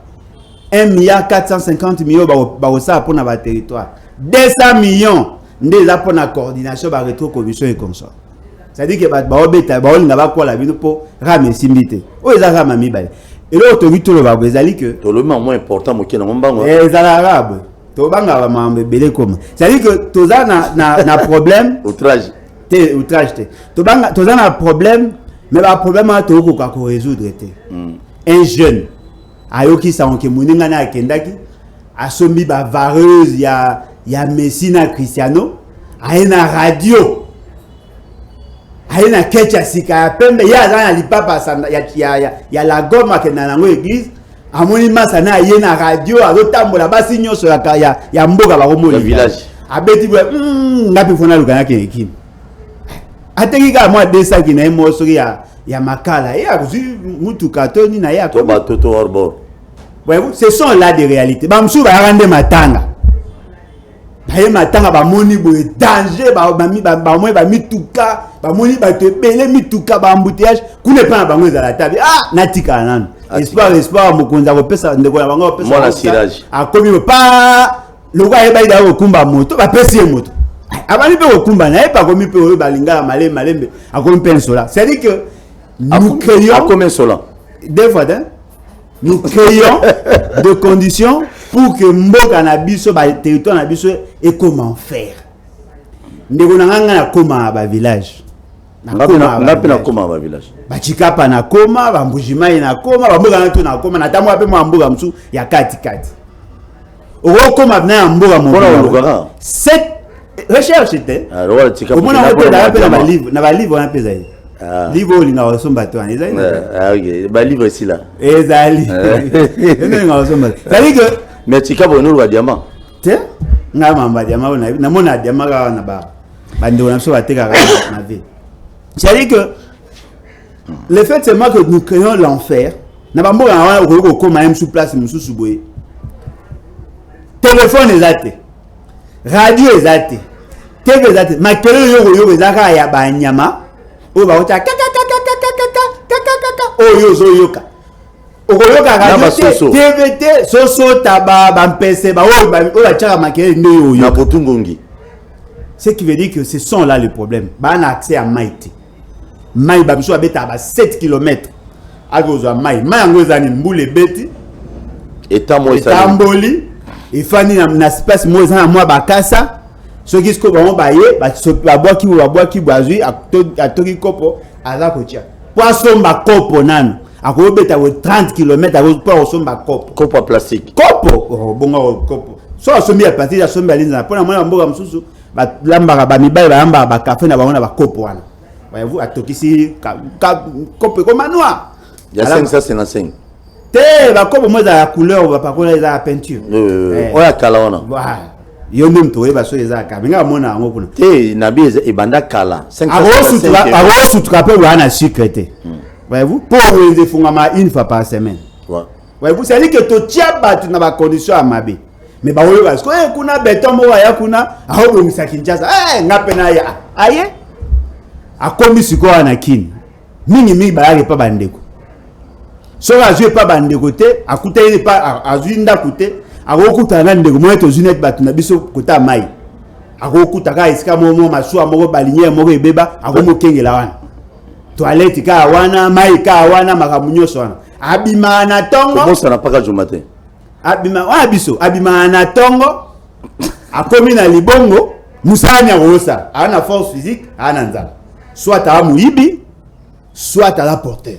1 milliard 450 millions ba ça pour na ba territoire. 200 millions ndeza pour la coordination ba rétro commission et comme ça. C'est-à-dire que ba obeta ba olinga ba kwa la bino po rame simbité. O eza rama mibale. Et là, autorité le va ezali que to le moins important moké na mbango. Les arabes, to banga ba mambe belé comme. C'est-à-dire que toza na problème outrage. Outrage te. To banga toza na problème mais ba problème a to ko résoudre te. Un jeune ayoki sa onke muninga na kendaki asombi ba vareuse ya Messina Cristiano aina radio aina kecha sika pembe ya zana lipapa sanda ya la goma ke na nango église amoni masa na yena radio azotambola basi nyoso ya mboka ba komoni village abeti bwe ngapi fona lukana ke ekim ateki ka moi desa ki na mo soki ya makala ya kuzi mutu katoni na ya to ba toto orbor. Voyez-vous, ce sont là des réalités. Bamsou va rendre matanga. Baye matanga ba moni boye danger ba moi ba mituka ba moni ba te belé mituka ba embouteillage kune pa ba ngo za la table natika nan espoir mokonza ko pesa ndeko na bango pesa mona sirage akomi pa loka e ba ida ko kumba moto ba pesi moto abani pe ko kumba na e pa komi pe ba lingala malembe akomi pe sola c'est à dire que nous créons comme sola des fois nous créons des conditions pour que Mboka na biso ba territoire na biso et comment faire. Ndeko na nganga na koma ba village. Na koma ba village. Ba chikapa na koma, ba mbujima na koma, ba mboka na to na koma na tamwa pe mo mboka msu ya kati. Oko koma na mboka mo. Cette recherche était. Alors chikapa. Comment on peut na ba livre on pesa. Livre linga osomba to ani ezali. OK, ba livre ici là. Ezali. Linga osomba. C'est que mais chikapa no wa diamant. Te nga mamba diamant na mona diamant ka na ba bando na so bateka na vie. C'est-à-dire que le fait seulement que nous créons l'enfer na ba mboka na ko koma même sous place mususu boye. Téléphone ezate. Radio ezate. TV ezate. Makelo yo ezaka ya ba nyama. O ba ota oyo zoyoka okoyoka radio TVT soso taba bampese ba o la chaka makele ndoyo na potungongi. Ce qui veut dire que ce sont là le problème. Ba na accès à Maïti. Maï ba biso abeta ba 7 km. Agozo Maï. Maï ngozani mbule beti. Etamboli. Et fani na space mo za na moi bakasa. Ce qui se ko ba baye ba bois qui bazui a toki kopo aza kotia. Poisson ba kopo nano. akobeta 30 km akopa osomba kopo Copo plastique. kopo bongo kopo so asombi ya plastique asombi alinza pona mwana mboka msusu balambaka bamibali bayamba bakafe na bango na bakopo wana voyez-vous atokisi kopo komanoa Il y a 555. te bakopo moza ya couleur bapakola eza ya peinture Oya kala wana. voilà yo nde mto yeba so eza ka binga mona yango kuna Te nabi ebanda kala. 555. akosutuka pe wana sucre te voyez-vous pour wenze fungama une fois par semaine voyez-vous c'est à dire que to tia batu na ba condition ya mabe mais ba oyo parce que kuna beton mo ya kuna ahobongisa Kinshasa ngape na ya aye akomi siko wana kini mingi ba pa bandeko so azue pa bandeko te akuta ile pa azuinda kute akokuta na ndeko mo to zunet batu na biso kota mai akokuta ka isika mo masuwa mo balinye mo ebeba akomokengela wana toilette ka wana mai ka wana makamunyoso wana abima na tongo Comment ça n'a pas qu'à jouer matin? abima na tongo akomi na libongo musanya rosa ana force physique ana nzala soit à muibi soit à la porteur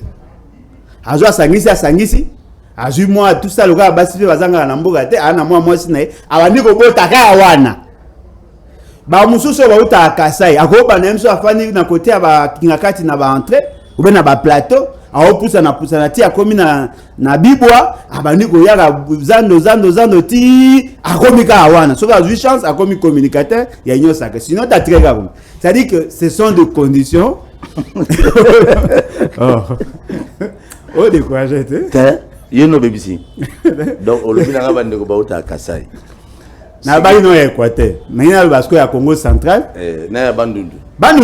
azwa sangisi azui moi tout ça le gars basi bazanga na mboga te ana moi sinae abandi ko bota ka wana ba mususu ba uta kasai akoba na mso afani na côté ya ba kingakati na ba entrée ou bien na ba plateau aopusa na ti akomi na bibwa abandi ko yaka zando ti akomi ka wana so azui chance akomi communicateur ya nyosa que sinon ta trega comme ça dit que ce sont des conditions oh découragé te yeno bebisi donc on le vient à bande ko bauta kasai na bali no Équateur mais na basco ya Congo central na ya bandundu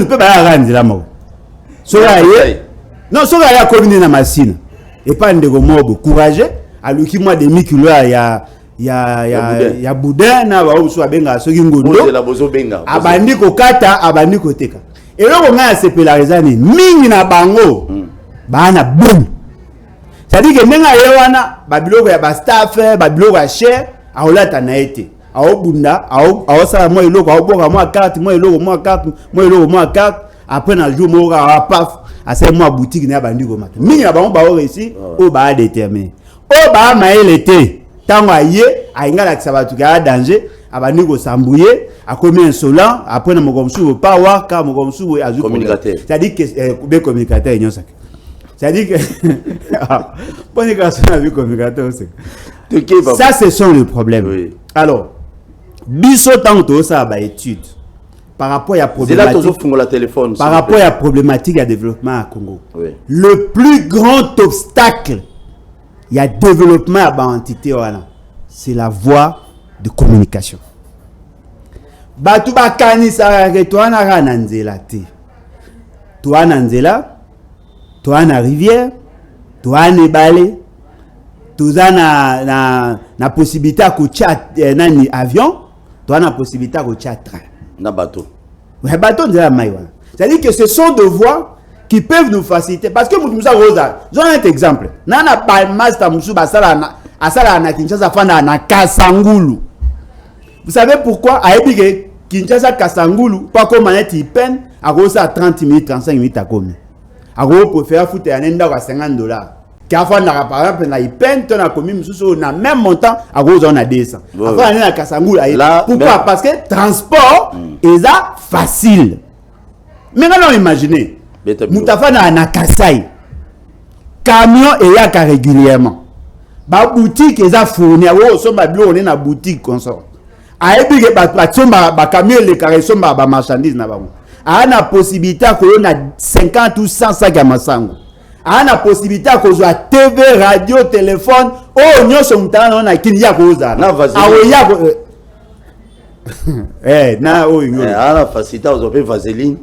pe ba randi la mo so ya non so ya commune na Masina et pas ndeko mobo courageux aluki moi demi kilo ya boudin na ba so abenga soki ngondo la bozo benga abandi ko kata abandi ko teka eloko nga sepelarizani mingi na bango bana boum c'est-à-dire que nenga yewana babiloko ya ba staff babiloko ya cher aolata na ete aobunda aosala mo eloko aoboka mo carte mo eloko carte après na jour mo ka paf asa mo boutique na bandi ko mata mingi na bango ba o réussi o ba déterminer o ba maelete tango aye aingala kisabatu ka danger abandi ko sambouyer akomi insolent après na mokomsu pa waka mokomsu azu communicateur c'est-à-dire que be communicateur nyosa c'est-à-dire que communication avec communicateur ça ce sont les problèmes oui. Alors biso tanto ça ba étude par rapport à téléphone par rapport à problématique à développement à Congo oui. Le plus grand obstacle il y a développement à ba entité wana c'est la voie de communication batu bakanisa ke toana kana nzela te toana nzela toana rivière toana balé toana na possibilité à chat nani avion toana possibilité à chat train na bateau ouais bateau nzela mai wana c'est-à-dire que ce sont deux voies qui peuvent nous faciliter parce que mutuza rosa j'en ai un exemple nana ba master musu basala na Kinshasa fana na Kasangulu. Vous savez pourquoi aebike Kinshasa Kasangulu pas comme manette peine à cause à 30 minutes 35 minutes à comme a gros préfère foutre un enda à $50 car fana par exemple na peine ton a commis mususu na même montant à cause on a 200 enfin na Kasangulu pourquoi parce que transport est facile mais non imaginez mutafana na Kasai camion et ya régulièrement ba boutique eza fourni awo somba bilo on na boutique consort ayebi ke ba somba ba camion le carré somba ba marchandise na bango ana possibilité ko na 50 ou 100 sacs ya masango ana possibilité ko zo TV radio téléphone o nyoso mtana na kini ya ko za awo ya ko na o yo ana facilité aux opé vaseline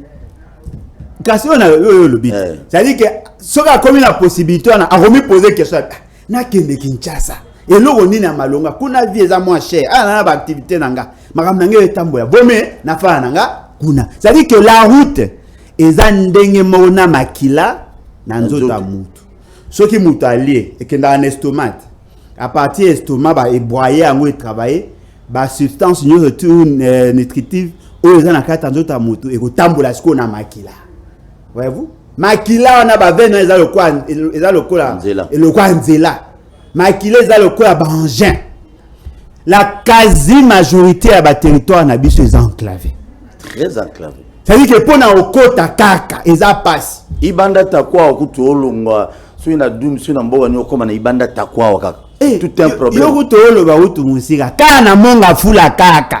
kasi on a le bit c'est à dire que soka comme la possibilité on a remis poser question na kende Kinshasa eloko nini na malonga kuna vie eza moins cher na ba activité nanga makambo nanga etamboya bome na fa nanga kuna c'est à dire que la route eza ndenge mona makila na nzota mutu soki mutu alie ekenda na estomac à partir estomac ba eboyer yango et travailler ba substance nutritive o eza na kata nzota mutu ekotambola siko na makila voyez-vous makila on a ba veno eza le quoi nzela makila eza le quoi ba engin. La quasi-majorité à ba territoire na biso est enclavé. Très enclavé. C'est-à-dire que pour na okota kaka eza passe. Ibanda takwa okutu olongwa so ina dum so na mboga ni okoma na ibanda takwa kaka. Tout un problème. Yo kutu oloba utu musika kana monga fula kaka.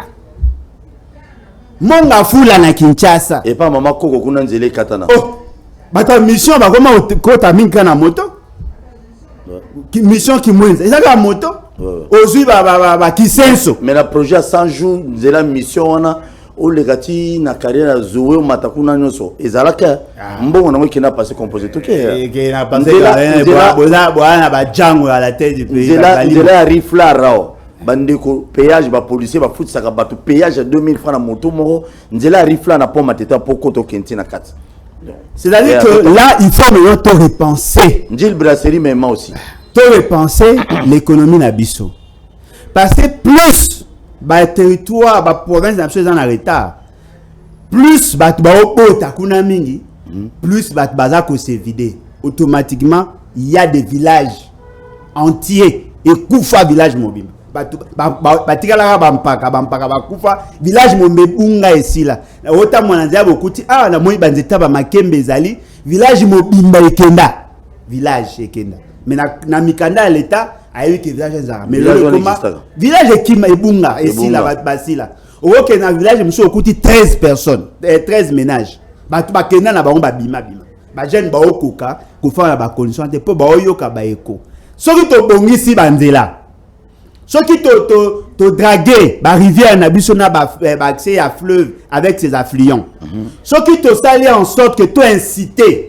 Monga fula na Kinshasa. Et pas maman koko kuna nzele katana. Oh. Bata mission ba koma kota minka na moto. Mission qui mwenza. Eza ka moto. Ozui ba kisenso. Mais le projet à 100 jours de la mission on a au legati na carrière Zoé matakuna nyoso. Ezalaka mbongo na qui n'a passé composé tout que. Qui n'a passé boza ba jango à la tête du pays. Zela rifla rao. Bandeko péage ba policier ba foot saka bato péage à 2000 francs na moto moko. Nzela rifla na poma teta poko to kenti na 4. C'est-à-dire que là il faut maintenant tout repenser. Ndil brasserie mais moi aussi. Tout repenser l'économie na biso. Parce que plus ba territoire ba province na biso en retard. Plus ba opota kuna mingi, plus ba baza ko se vider. Automatiquement, il y a des villages entiers et kufa village mobile. Ba tikala ba mpaka ba kufa village mobile unga esila. Ota mwana nzia bokuti na moi banzeta ba makembe zali village mobimba ekenda. Village ekenda. Mais na mikanda l'état a eu que village nzara. Mais le comment village ekima ebunga esila basila. OK na village monsieur okuti 13 personnes, 13 ménages. Ba kenda na ba bima. Ba jeune ba okoka ko fa ba condition te po ba oyoka ba eko. Soki to bongisi banzela. Soki to draguer ba rivière na biso na ba accès à fleuve avec ses affluents. Soki to sali en sorte que to inciter,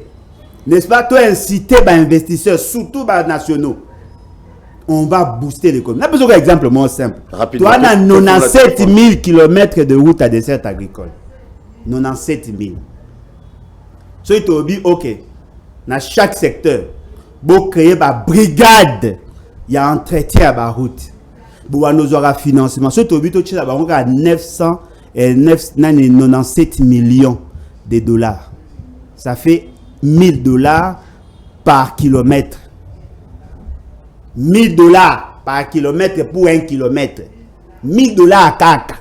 n'est-ce pas, to inciter ba investisseurs surtout ba nationaux. On va booster l'économie. On a besoin d'un exemple moins simple. Tu as 97 000 km de route à dessert agricole. 97 000. So il t'oblige, ok, dans chaque secteur, pour créer une brigade, il y a un entretien à la route. Pour nous avoir financement. So il t'oblige, tu as 997 millions de dollars. Ça fait $1000 par kilomètre. $1000 par kilomètre pour 1 kilomètre. $1000 à kaka.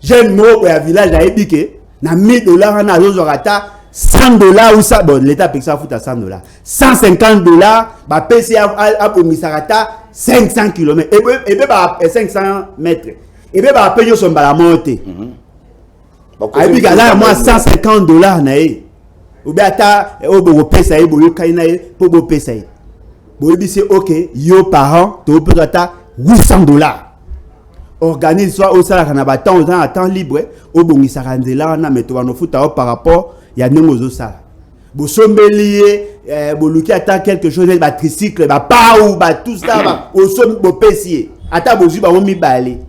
J'ai un mot pour un village à Ebike. Na $1000 on a $100 ou ça. Bon, l'État paye ça fout à $100. $150, bah PC à Misarata 500 km. Et bien, bah 500 mètres. Et bien, bah payer son balamonte. À Ebike, là, moi $150 nae. Ou bien, ta, au pesa e boyo kaina e pour bo pesa e. Boyo c'est ok, yo parents, tu peux gata $800. Organise soit au salaire na ba temps libre, au bongi saranzela na meto no futa par rapport ya nemozo sala. Bo sombelier, bo luki ata quelque chose ba tricycle, ba pa ou ba tout ça ba au som bo pesier. Ata bo ba mi balé.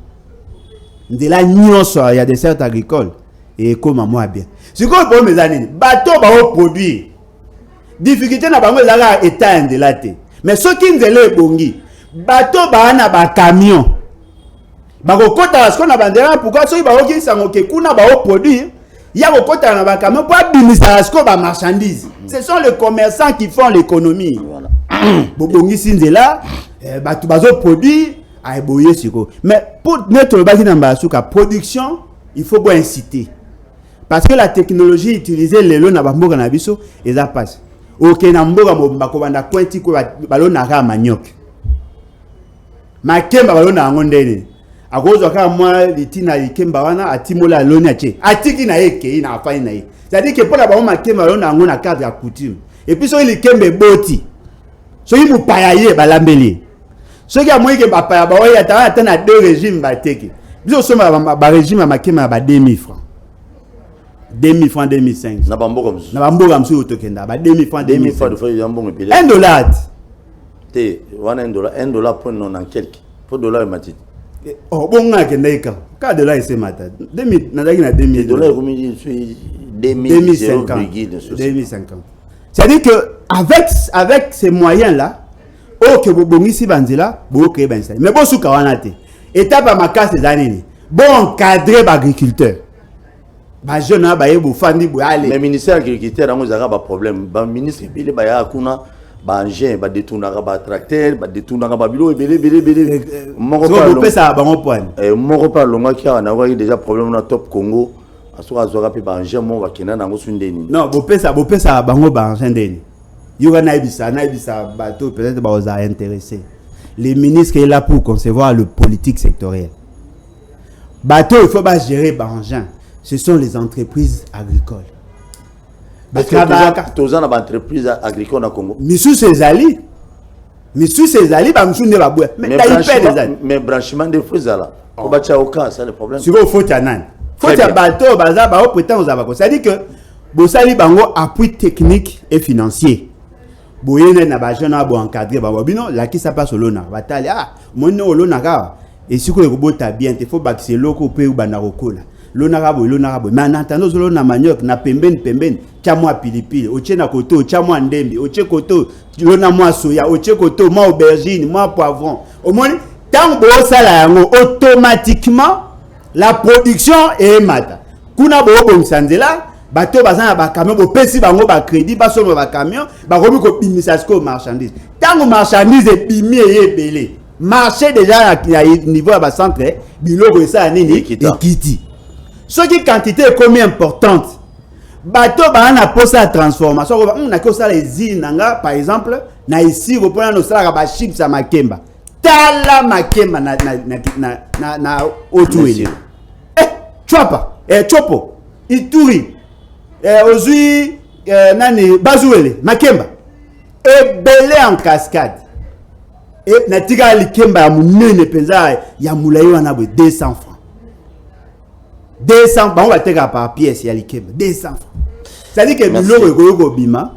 Ndela nyonso ya des certes agricoles et comme moi bien. Ce qu'on peut mes années, bateau ba au produit. Difficulté na bango la état ndela. Mais ce qui nzele bongi, bateau ba na ba camion. Ba ko kota ce qu'on a bandera pourquoi so ba oki sango ke kuna ba au produit, ya ko kota na ba camion pour abimisa ce ko ba marchandise. Ce sont les commerçants qui font l'économie. Voilà. Bongi sinzela, bateau ba zo produit, ay boye siko. Mais pour mettre le basi na ba suka production, il faut bien inciter. Parce que la technologie utilisée les lots na ba mboka na biso et ça passe. Ok na mboka mobimba ko banda kwenti ko balona ka manioc. Makemba balona ngondene. Akozo ka moi litina likemba wana atimola loni ache. Atiki na eke ina afai na ye. C'est-à-dire que pour la ba makemba balona ngona cadre ya coutume. Et puis so likembe boti. So yi mupayaye balambeli. So ki amoyi ke bapaya ba oya ta na deux régimes ba teke. Biso so ba régime makemba ba 2000 francs. 2000 francs 2005 na bambo comme ça na bambo comme ça otokenda ba 2000 francs 2000 francs de fois yambongo pile $1 te wana $1 pour non en quelque pour dollar mati oh bonga kenda ika ka dollar ese mata 2000 na daki na 2000 dollars comme il suis 2050 c'est-à-dire que avec ces moyens là que bobongisi banzela bo créer ben ça mais bo suka wana te étape à makase zanini bon encadrer ba agriculteur ba jeune ba yebo fandi bo aller mais ministère agriculture on a ba problème ba ministre bile ba ya kuna ba engin ba détourner ba tracteur ba détourner ba bilo belé moko pas le pesa ba mon point moko pas longa ki on a déjà problème na top Congo asoka zoka pe ba engin mo ba kena na ngosu ndeni non bo pesa bango ba engin ndeni yoga na ibisa bateau peut-être ba oza intéressé les ministres est là pour concevoir le politique sectoriel bateau il faut pas gérer ba engin ce sont les entreprises agricoles. Parce que tous les entreprises agricoles au Congo. Monsieur Césali, bah monsieur ne va pas. Mais branchement de fruits là. Au bâtiment au cas, c'est le problème. Si vous faut t'anan, faut t'y bateau, bazar, bah au prétend aux avocats. Ça dit que Bossali bango appui technique et financier. Boyene na ba jeune abo encadré ba bino la qui ça passe au lona. Batali mon no lona ka. Et si ko robota bien, il faut bâtir loko pe ou banarokola. L'onarabo, mais en attendant, l'on a manioc, na pemben, tchamo pilipili, oche na koto, tchamo ndembi, oche koto, l'on a moi soya, oche koto, moi aubergine, moi poivron. Au moins, tant que ça là, automatiquement, la production est mata. Kuna bo bon sanzela, bateau bazan ba camion, bo pesi bango ba crédit, ba solo ba camion, ba robi ko pimisasko marchandise. Tant que marchandise est pimi et belé, marché déjà à niveau à ba centre, biloko ça nini, ekiti. Ce qui quantité est combien importante. Bateau ba na posa transformation. On a que ça les îles nanga par exemple na ici vous prenez nos salaires ba chips à makemba. Tala makemba na otueli. Chapa chopo ituri ozui nani bazuele makemba et belé en cascade. Et na tika likemba ya munene penza ya mulayi wana bo 200 francs. 200 on va faire par pièce il y a likemba 200 francs. C'est-à-dire que le logo bima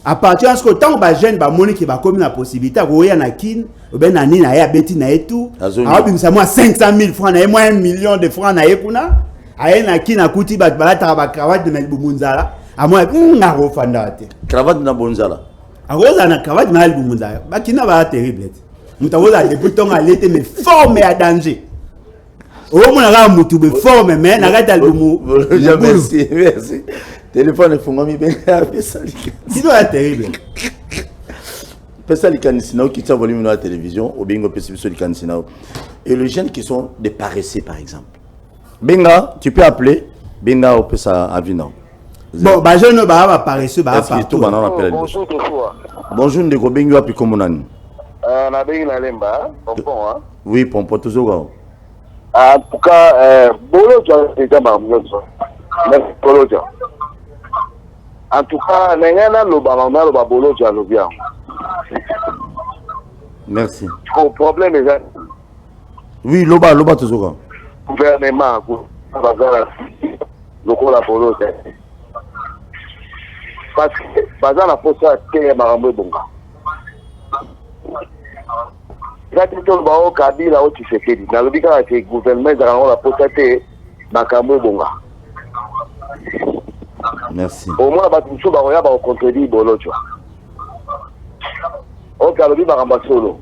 à partir de ce temps ba jeune ba moni qui ba comme la possibilité ko ya na kin ou ben na ni na ya beti na etu a bimisa moi 500 000 francs na moi 1 million de francs na ekuna a na kin na kuti ba ta ba cravate de melbunzala a moi ngaro fanda te cravate na bonzala a roza na cravate na melbunzala ba kina ba terrible mutawoza de bouton à l'été mais formé à danger. Oh mon ara mutu be forme mais na gata albumu. Merci. Téléphone est fongami ben ça. C'est doit être terrible. Pesa likanisina qui tient volume de la télévision au bingo pesibiso likanisina. Et les jeunes qui sont des paresseux par exemple. Benga, tu peux appeler Benga au pesa avina. Bon, ba jeune ba paresseux ba partout. Bonjour de fois. Bonjour ndeko benga api komonani. Na bengi na lemba, pompon hein. Oui, pompon toujours. En tout cas, Bolo déjà mais Bolo. En tout cas, n'engana l'obama le Bolo le bien. Merci. Le problème est oui, loba toujours. Gouvernement, le coup la Bolo. Parce que bazar la poste à marambo bonga. Gratitude bao Kabila au Tshisekedi. Na lobika ke gouvernement za la potate makambo bonga. Merci. Au moins ba tsusu ba ya ba contredire Bolocho. O ka lobi ba kamba solo.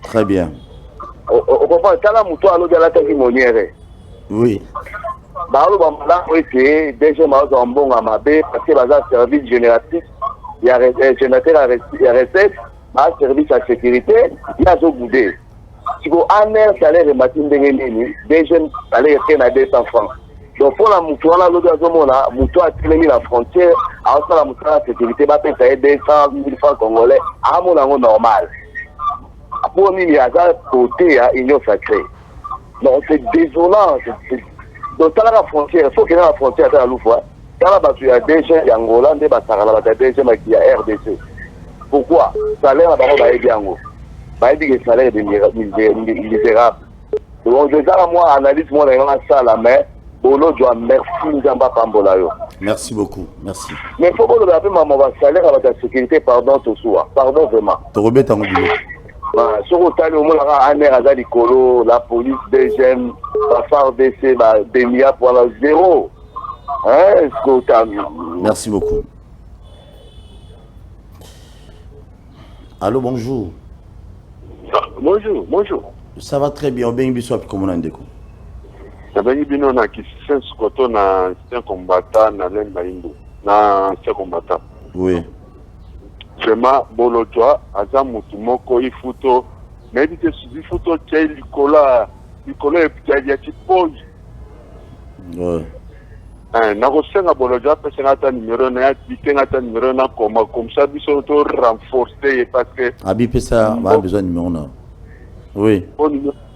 Très bien. O comprend kala muto alo de la testimoniere. Oui. Ba lo ba mala o ete déjà ma zo mbonga mabe parce que baza service génératif ya générateur à recette. Ma service à sécurité, il y a ce boudé. Si vous avez un salaire de matin de des jeunes salaires qui à 200 francs. Donc pour la moutoua, là, l'autre jour, la moutoua a tenu la frontière, à la moutoua la sécurité, va payer 200 000 francs congolais, à mon angle normal. Pour nous, il y a un côté à union sacrée. Donc c'est désolant. Donc dans la frontière, il faut qu'il y ait la frontière à la loufoua. Dans la base, il y a des jeunes, il y a Angola, il y a des jeunes qui a RDC. Pourquoi? Salaire à Baro Baïdiango. Baïdi est salaire misérable. Donc, je dis à moi, analyse moi dans la salle, mais Bolo doit merci Nzamba Pambolayo. Merci beaucoup, merci. Mais il faut que le rappel, maman, va salaire à la sécurité, pardon, tout ça. Pardon vraiment. Tu remets ton boulot. Sur le temps, au moins, un air à Zalikolo, la police, des jeunes, la FARDC, des milliards pour la zéro. Hein, est-ce que tu as vu? Merci beaucoup. Allô, bonjour. Bonjour, bonjour. Ça va très bien. Bien, bisous, comment on a nabengi bino na Kisisen Sokoto na ancien combattant na Lemba Indo na ancien combattant. Oui. Vraiment bolotwa aza mutu moko ifuto medite subi futo tche likola ya tipoi. Ouais. Na kosenga bolotwa pesa ngata numéro na ya ngata numéro na koma comme ça biso to renforcer parce que abi pesa va besoin numéro na. Oui.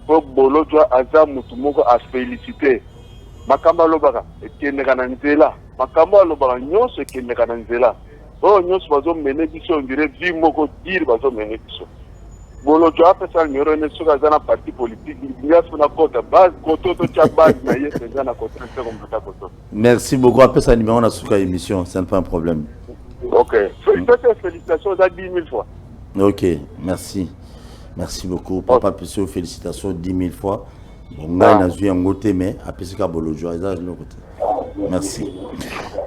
Pour bolotwa aza mutu moko a féliciter. Makamba lobaka ekendeka na nzela. Makamba lobaka nyonso ekendeka na nzela. Oh, nous sommes menés biso on dirait vie moko dire bazo menés biso. Bolo to apesa numéro ne soka zana parti politique il y a na kota base koto to cha base na yese zana kota comme ça koto. Merci beaucoup apesa numéro na soka émission, c'est pas un problème. OK. Félicitations à 10 000 fois. OK, merci. Merci beaucoup papa Pesso, félicitations 10 000 fois. Bon nga na zui ngote mais apesa bolo jo ça de l'autre côté. Merci.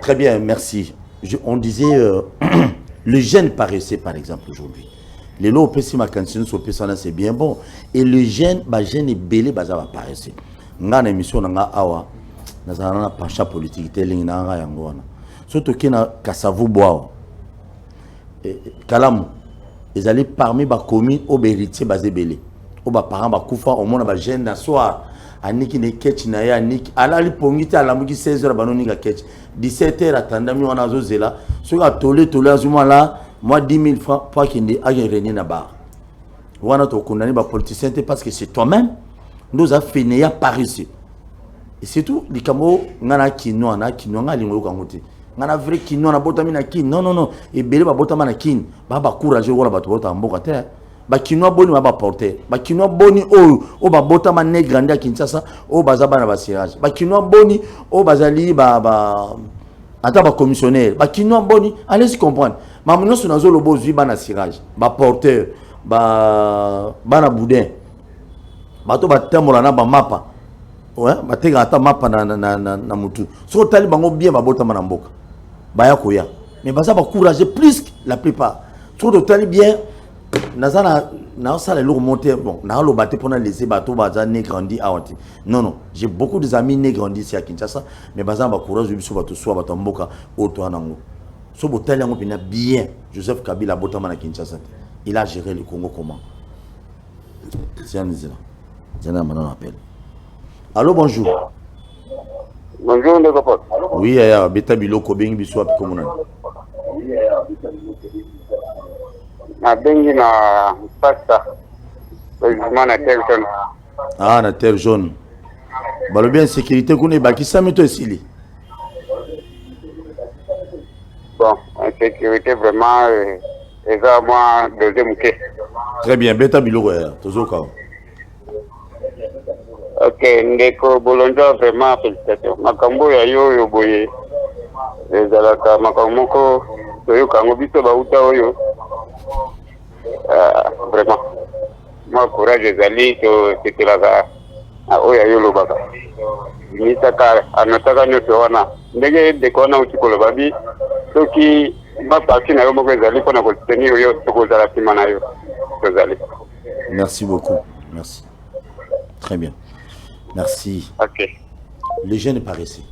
Très bien, merci. On disait le jeune paresseux par exemple aujourd'hui. Les lots pessi ma cantine so pesana c'est bien bon et le jeune est belé baza va paresseux. Nga na émission nga awa na zana na penchant politique teling na nga yango wana. Surtout kina kasavu boa. Kalamu ezali parmi ba commune au héritier basé belé. Au ba parents ba kufa au monde ba jeune na soir. Aniki ne ketch na ya aniki alali pongita alamuki 16h banoni ga ketch 17h atandami wana zozela soka tole azuma la moi 10 000 francs pour qu'il ait régné na bar wana to condamné ba politicien parce que c'est toi-même nous a fait néa par ici et c'est tout les camo ngana kino na kino ngalingo kangote ngana vrai kino na botami na kin non et belé ba botama na kin ba courage wala ba to bota mboka te ba kino boni ba porter ba kino boni o ba botama ne grande Kinshasa o bazaba na ba sirage ba kino boni o bazali ba ata ba commissionnaire ba kino boni allez-y comprendre mamuno so nazo lobo zui ba na sirage ba porteur ba na boudin ba to ba temola na ba mapa ouais ba tega ata mapa na mutu so tali bango bien ba botama na mboka ba ya koya mais bazaba courage plus la plupart so to tali bien nazana na ça les lourds monter bon na lo baté pour laisser bateau baza né grandi à Wanti non j'ai beaucoup d'amis né grandi ici à Kinshasa mais baza ba courage biso bato soit bato mboka auto anango so botel yango bina bien Joseph Kabila botama na Kinshasa il a géré le Congo comment c'est un zéro zéna maintenant appel allô bonjour le papa oui ya beta biloko bengi biso api komona na bengi na pasta na terre jaune. Ah na terre jaune balo bien sécurité kune bakisa mito esili bon sécurité vraiment eza moi deuxième quai. Très bien beta biloko ya tozoka OK ndeko bolonjo vraiment félicitations makambo ya yo boye ezalaka makambo moko toyoka ngo biso bauta oyo vraiment moi courage ezali totetelaka oyo ayolobaka misaka anotaka nyonso wana ndenge ndeko wana uti koloba bi soki bapasi na yo moko ezali mpona kotenir yo tokozala nsima na yo tozali. Merci beaucoup, merci. Très bien, merci. OK. Les jeunes paresseux.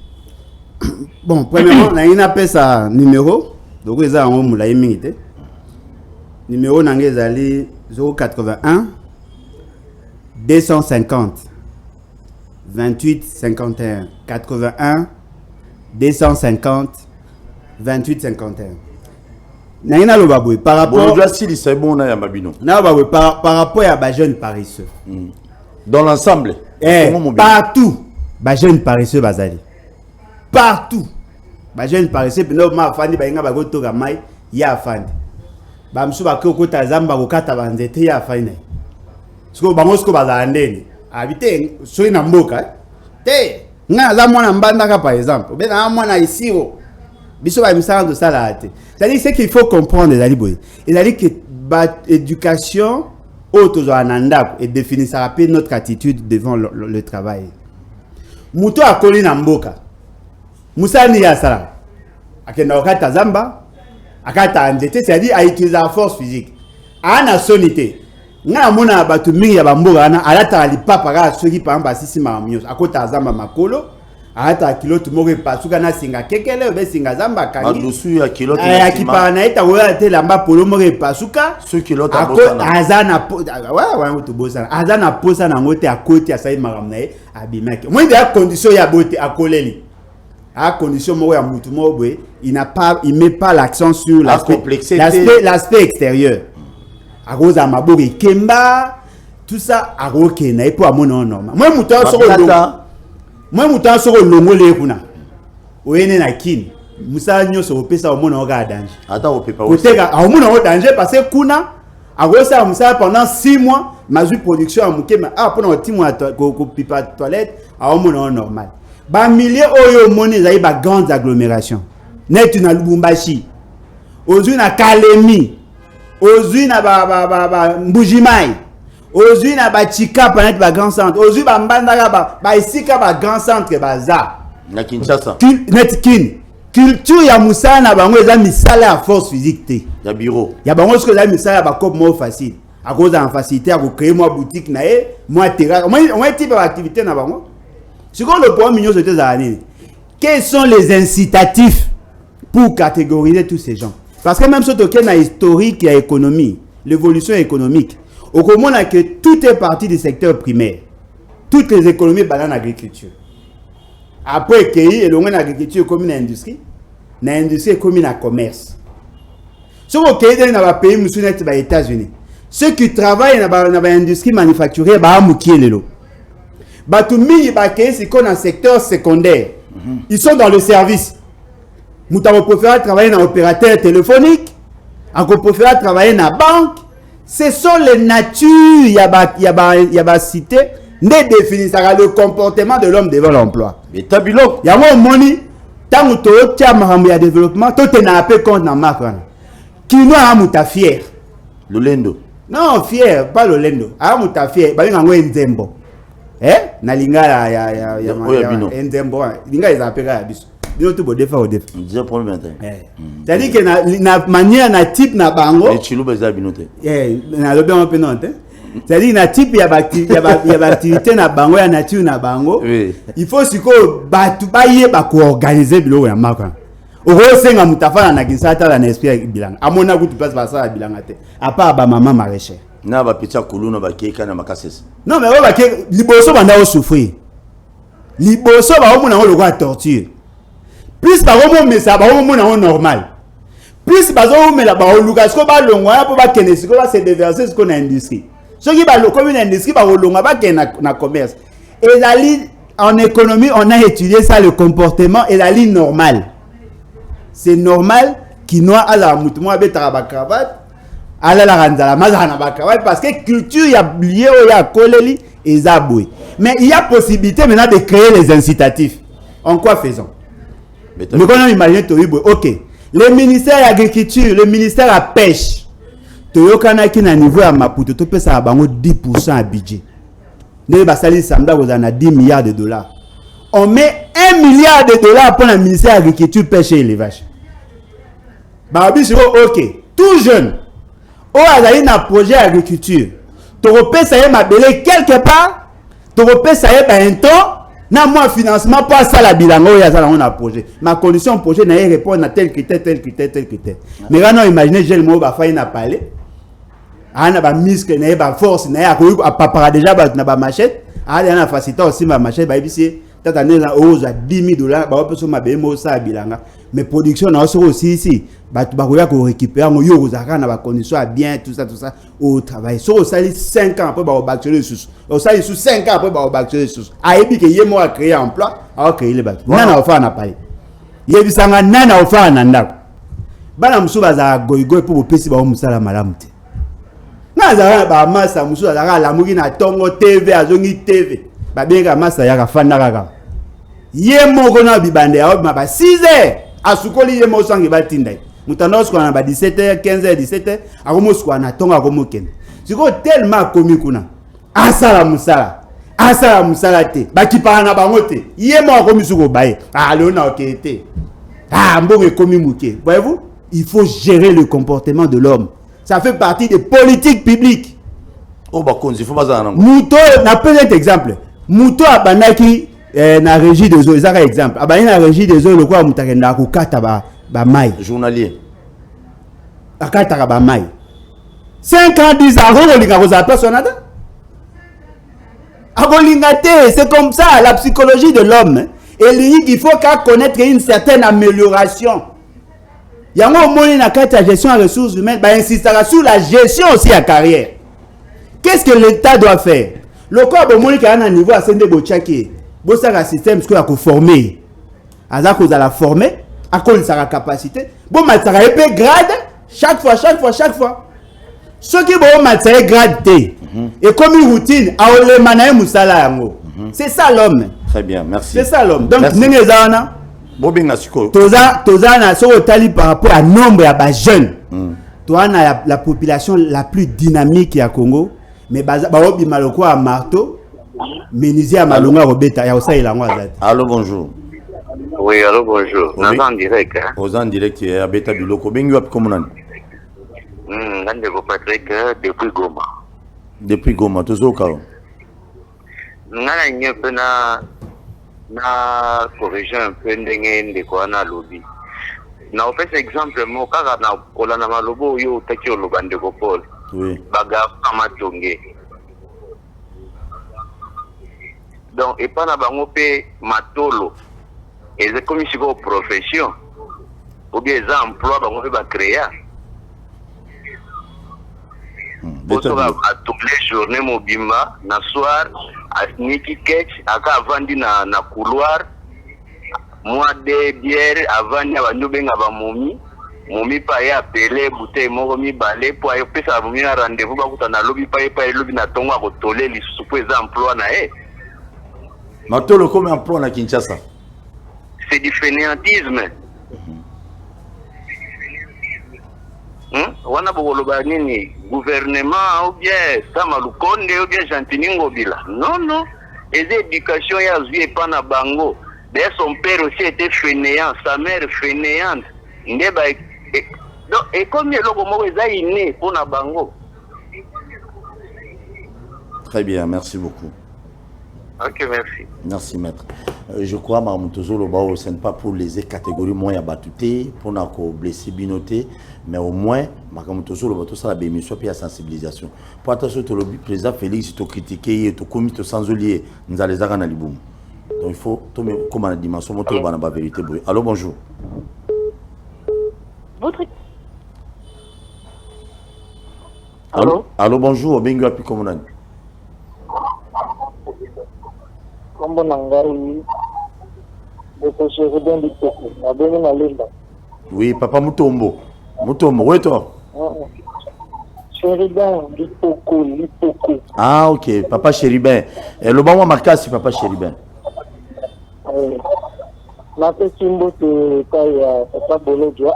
Bon, premièrement, na ina pesa numéro donc eza ngo mulayi mingi te. Numéro nange ezali 081 250 28 51 81 250 28 51. Naina lo baboué par rapport bon si c'est bon na ya mabino. Na baboué par rapport à ba jeune paresseux. Dans l'ensemble, partout ba jeune paresseux bazali. Partout. Ba jeune paresseux pino ma fandi ba inga ba go toka mai ya fandi. Ba msu ba ko ta zamba ko kata ba nzete ya fine. Siko bango siko bazandeni. Habite so ina mboka. Te nga za mwana mbanda ka par exemple. Be na mwana isiro. Biso ba misala de ça là. C'est-à-dire ce qu'il faut comprendre les aliboy. Il a dit que l'éducation et définir ça rappelle notre attitude devant le travail. Muto a collé na mboka. Musa ni ya sala. Akenda wakata zamba, akata ndete, c'est-à-dire à utiliser la force physique. Ana sonité. nga mona batu mingi ya bamboka na alata lipapa ka soki par exemple sisi mamio akota zamba makolo alata kilote moko pasuka na singa kekele be singa zamba kangi adusu ya kilote ya kipa na eta oya te lamba polo moko pasuka ce kilote abosana azana ouais to bosana azana posa na ngote akoti asai makamna e abimaki moi de condition ya beauté akoleli à condition moko ya mutu moko il met pas l'accent sur l'aspect extérieur à cause à maboke kemba tout ça à roke na epo amona normal moi muta soko longo le kuna oyene na kini musa nyoso opesa omona oka danger ata opepa oteka omona o danger parce que kuna a gosa musa pendant 6 mois mazu production a mukema pendant 10 mois ko pipa toilette a omona normal ba milliers oyo moni za ba grandes agglomérations net na Lubumbashi ozui na Kalemi ozui na ba Mbujimai ozui na ba Chikapa net ba grand centre ozui ba Mbandaka ba isika ba grand centre baza na Kinshasa net kin culture ya musana bango eza misala ya force physique te ya bureau ya bango ce que la misala ba cop mo facile à cause en facilité à créer moi boutique na moi terrain moi type d'activité na bango. Ce qu'on le point mignon c'était années. Quels sont les incitatifs pour catégoriser tous ces gens? Parce que même ce token a historique et économie, l'évolution économique. Au comment que tout est parti du secteur primaire. Toutes les économies basent en agriculture. Après qu'il y ait l'agriculture comme une industrie, l'industrie comme un commerce. Ce qu'on a dans le pays musulman aux États-Unis. Ceux qui travaillent dans l'industrie manufacturière, c'est qu'on a un secteur secondaire. Ils sont dans le service. Nous préférons travailler dans l'opérateur téléphonique. Nous préférons travailler dans la banque. Ce sont les natures, il y a cité, ne définissent le comportement de l'homme devant l'emploi. Mais tabilo. Il y a un money, tant que tu as un développement, tu as un peu compte dans la marque. Qui nous a fier. Le lendo. Non, fier, pas le lendo. Amuta fier, ba ngo nzembo. Na lingala ya nzembo. Lingala izapeka ya biso. Dino tu bodefa odefa. Déjà problème maintenant. C'est-à-dire que na manière na type na bango. Et chiluba za binote. Na lobe on penante. C'est-à-dire na type ya activité na bango ya nature na bango. Il faut siko batu baye ba ko organiser bilo ya maka. Osenga mutafana na kisata la esprit bilanga amona kutu place basa bilanga te apa ba mama maraîcher na ba picha kuluna ba keka na makasese non mais ba ke liboso banda o souffrir liboso ba omona o lokwa torture plus ba omo mesa ba omona o normal plus ba zo mela ba o luka sko ba longwa po ba kenesi ko ba se déverser ce qu'on a industrie ce qui ba lo comme une industrie ba o longwa ba ke na commerce et la ligne en économie on a étudié ça le comportement et la ligne normale. C'est normal qu'il n'y a la mouton avec la cravate, à la ranzala, mazana cravate, parce que culture y a lié au ya koleli et zaboué. Mais il y a possibilité maintenant de créer les incitatifs. En quoi faisons? Mais quand on imagine, ok, le ministère de l'agriculture, le ministère de la pêche, Toyokana qui na niveau à Maputo, tu peux ça à 10% à budget. Ne va salir samedi vous en a 10 milliards de dollars. On met 1 milliard de dollars pour le ministère de l'agriculture, pêche et élevage. Babi c'est ok, tout jeune. Au hasard un projet d'agriculture. Tu repères ça y est quelque part. Tu repères ça y est un temps. Na moi financement pour ça la bilango ya ça on a projet. Ma condition projet na répondre à tel critère. Mais là non imaginez j'ai le mot ba faille na parler. Ana ba muscle na ba force na ya ko papa déjà ba na ba machette. Ana na facilité aussi ma machette ba ici. Tata neza oza $10,000 ba peso mabe mo sa bilanga mais production na aussi ici ba tu ba ko récupérer ngo yo ozaka na ba condition bien tout ça au travail so sali 5 ans après ba bachelor sous au sali sous 5 ans après ba bachelor sous ayebi ke yemo a créer emploi a créer les bateaux nana ofa na pale yebisanga nana ofa na ndako bana musuba za goigoy pour pesi ba musala malamu te na za ba masa musuba za la mugi na tongo TV azongi TV ba benga masa ya kafanda kaka yemo kona bibande ya ba 6h asukoli yemo sangi batinda mutanos kwa na ba 17h 15h 17h akomosu kwa na tonga akomokende siko tellement komi kuna asala musala te bakipa na bango te yemo akomisu ko baye leona okete mbongo komi muke voyez-vous il faut gérer le comportement de l'homme ça fait partie des politiques publiques Oh bah il faut pas ça. Muto na peut-être exemple. Muto abanaki na régie des eaux, ça exemple. Abani na régie des eaux le quoi mutakenda ko kata ba mai. Journalier. Akata ba mai. 5 ans 10 ans on linga ko za personne. C'est comme ça la psychologie de l'homme. Et il faut qu'à connaître une certaine amélioration. Il y a un moment où la gestion des ressources humaines, bah, insistera sur la gestion aussi à carrière. Qu'est-ce que l'État doit faire? Le corps de mon qui a un niveau à Sende Bochaki, un système qui a formé. À ça qu'on a formé, à cause de sa capacité. Bon, mais ça a été grade chaque fois. Ceux qui vont mettre grade T. Et comme une routine, c'est ça l'homme. Très bien, merci. C'est ça l'homme. Donc, Nénézana, Tozana, par rapport à nombre de jeunes, Tozana la population la plus dynamique à Congo, mais Baobi Maloko à marteau, Ménizé à Malonga Robeta, Yaosa et la Moazat. Allô, bonjour. Oui, allô, bonjour. On est en direct. Aux en direct, à Beta Biloko. Bengu ap komunan. Patrick, depuis Goma. Depuis Goma, toujours au cas. Ngana nyepe na corriger un peu ndenge ndeko na lobby. Na office exemple mo kaka na kola na malobo yo taki oloba ndeko Paul. Oui. Baga kama tonge. Donc et pas na bango pe matolo. Et c'est comme si go profession. Ou bien ça emploi bango pe ba créer. À toutes les journées mobimba na soir à niki ketch aka avandi na couloir moi de bière avandi abandu benga ba momi pa ya appeler bouteille moko mi balé pour ayo pesa momi na rendez-vous ba kutana lobi pa lobi na tongo ko tolé li supo za emploi na matolo comme emploi na Kinshasa. C'est du fainéantisme. Wana bokoloba nini gouvernement ou bien Sama Lukonde ou bien Jantiningo Bila. Non. Et l'éducation ya zui pas na bango. D'ailleurs son père aussi était fainéant, sa mère fainéante. Ndeba donc et comme le logo mo eza inné pour na bango. Très bien, merci beaucoup. Ok, merci. Merci, maître. Je crois que ce n'est pas pour les catégories moins abattues, pour nous blesser, binoter, mais au moins, la bémission et la sensibilisation. Pour attention, le président Félix, il critiqué, il commis sans oublier, nous allons les avoir dans le boom. Donc il faut, comme on a dit, la vérité. Allô, bonjour. Allô, bonjour. Bingo, puis comment on a dit? Kombo nangai de Sheridan Litoko na beni na Linda. Oui, papa Mutombo, où est toi? Sheridan Litoko. Ah, ok, papa Chéribin. Et le bon marquage, c'est papa Chéribin. Na te kimbo te kaya papa Bolodja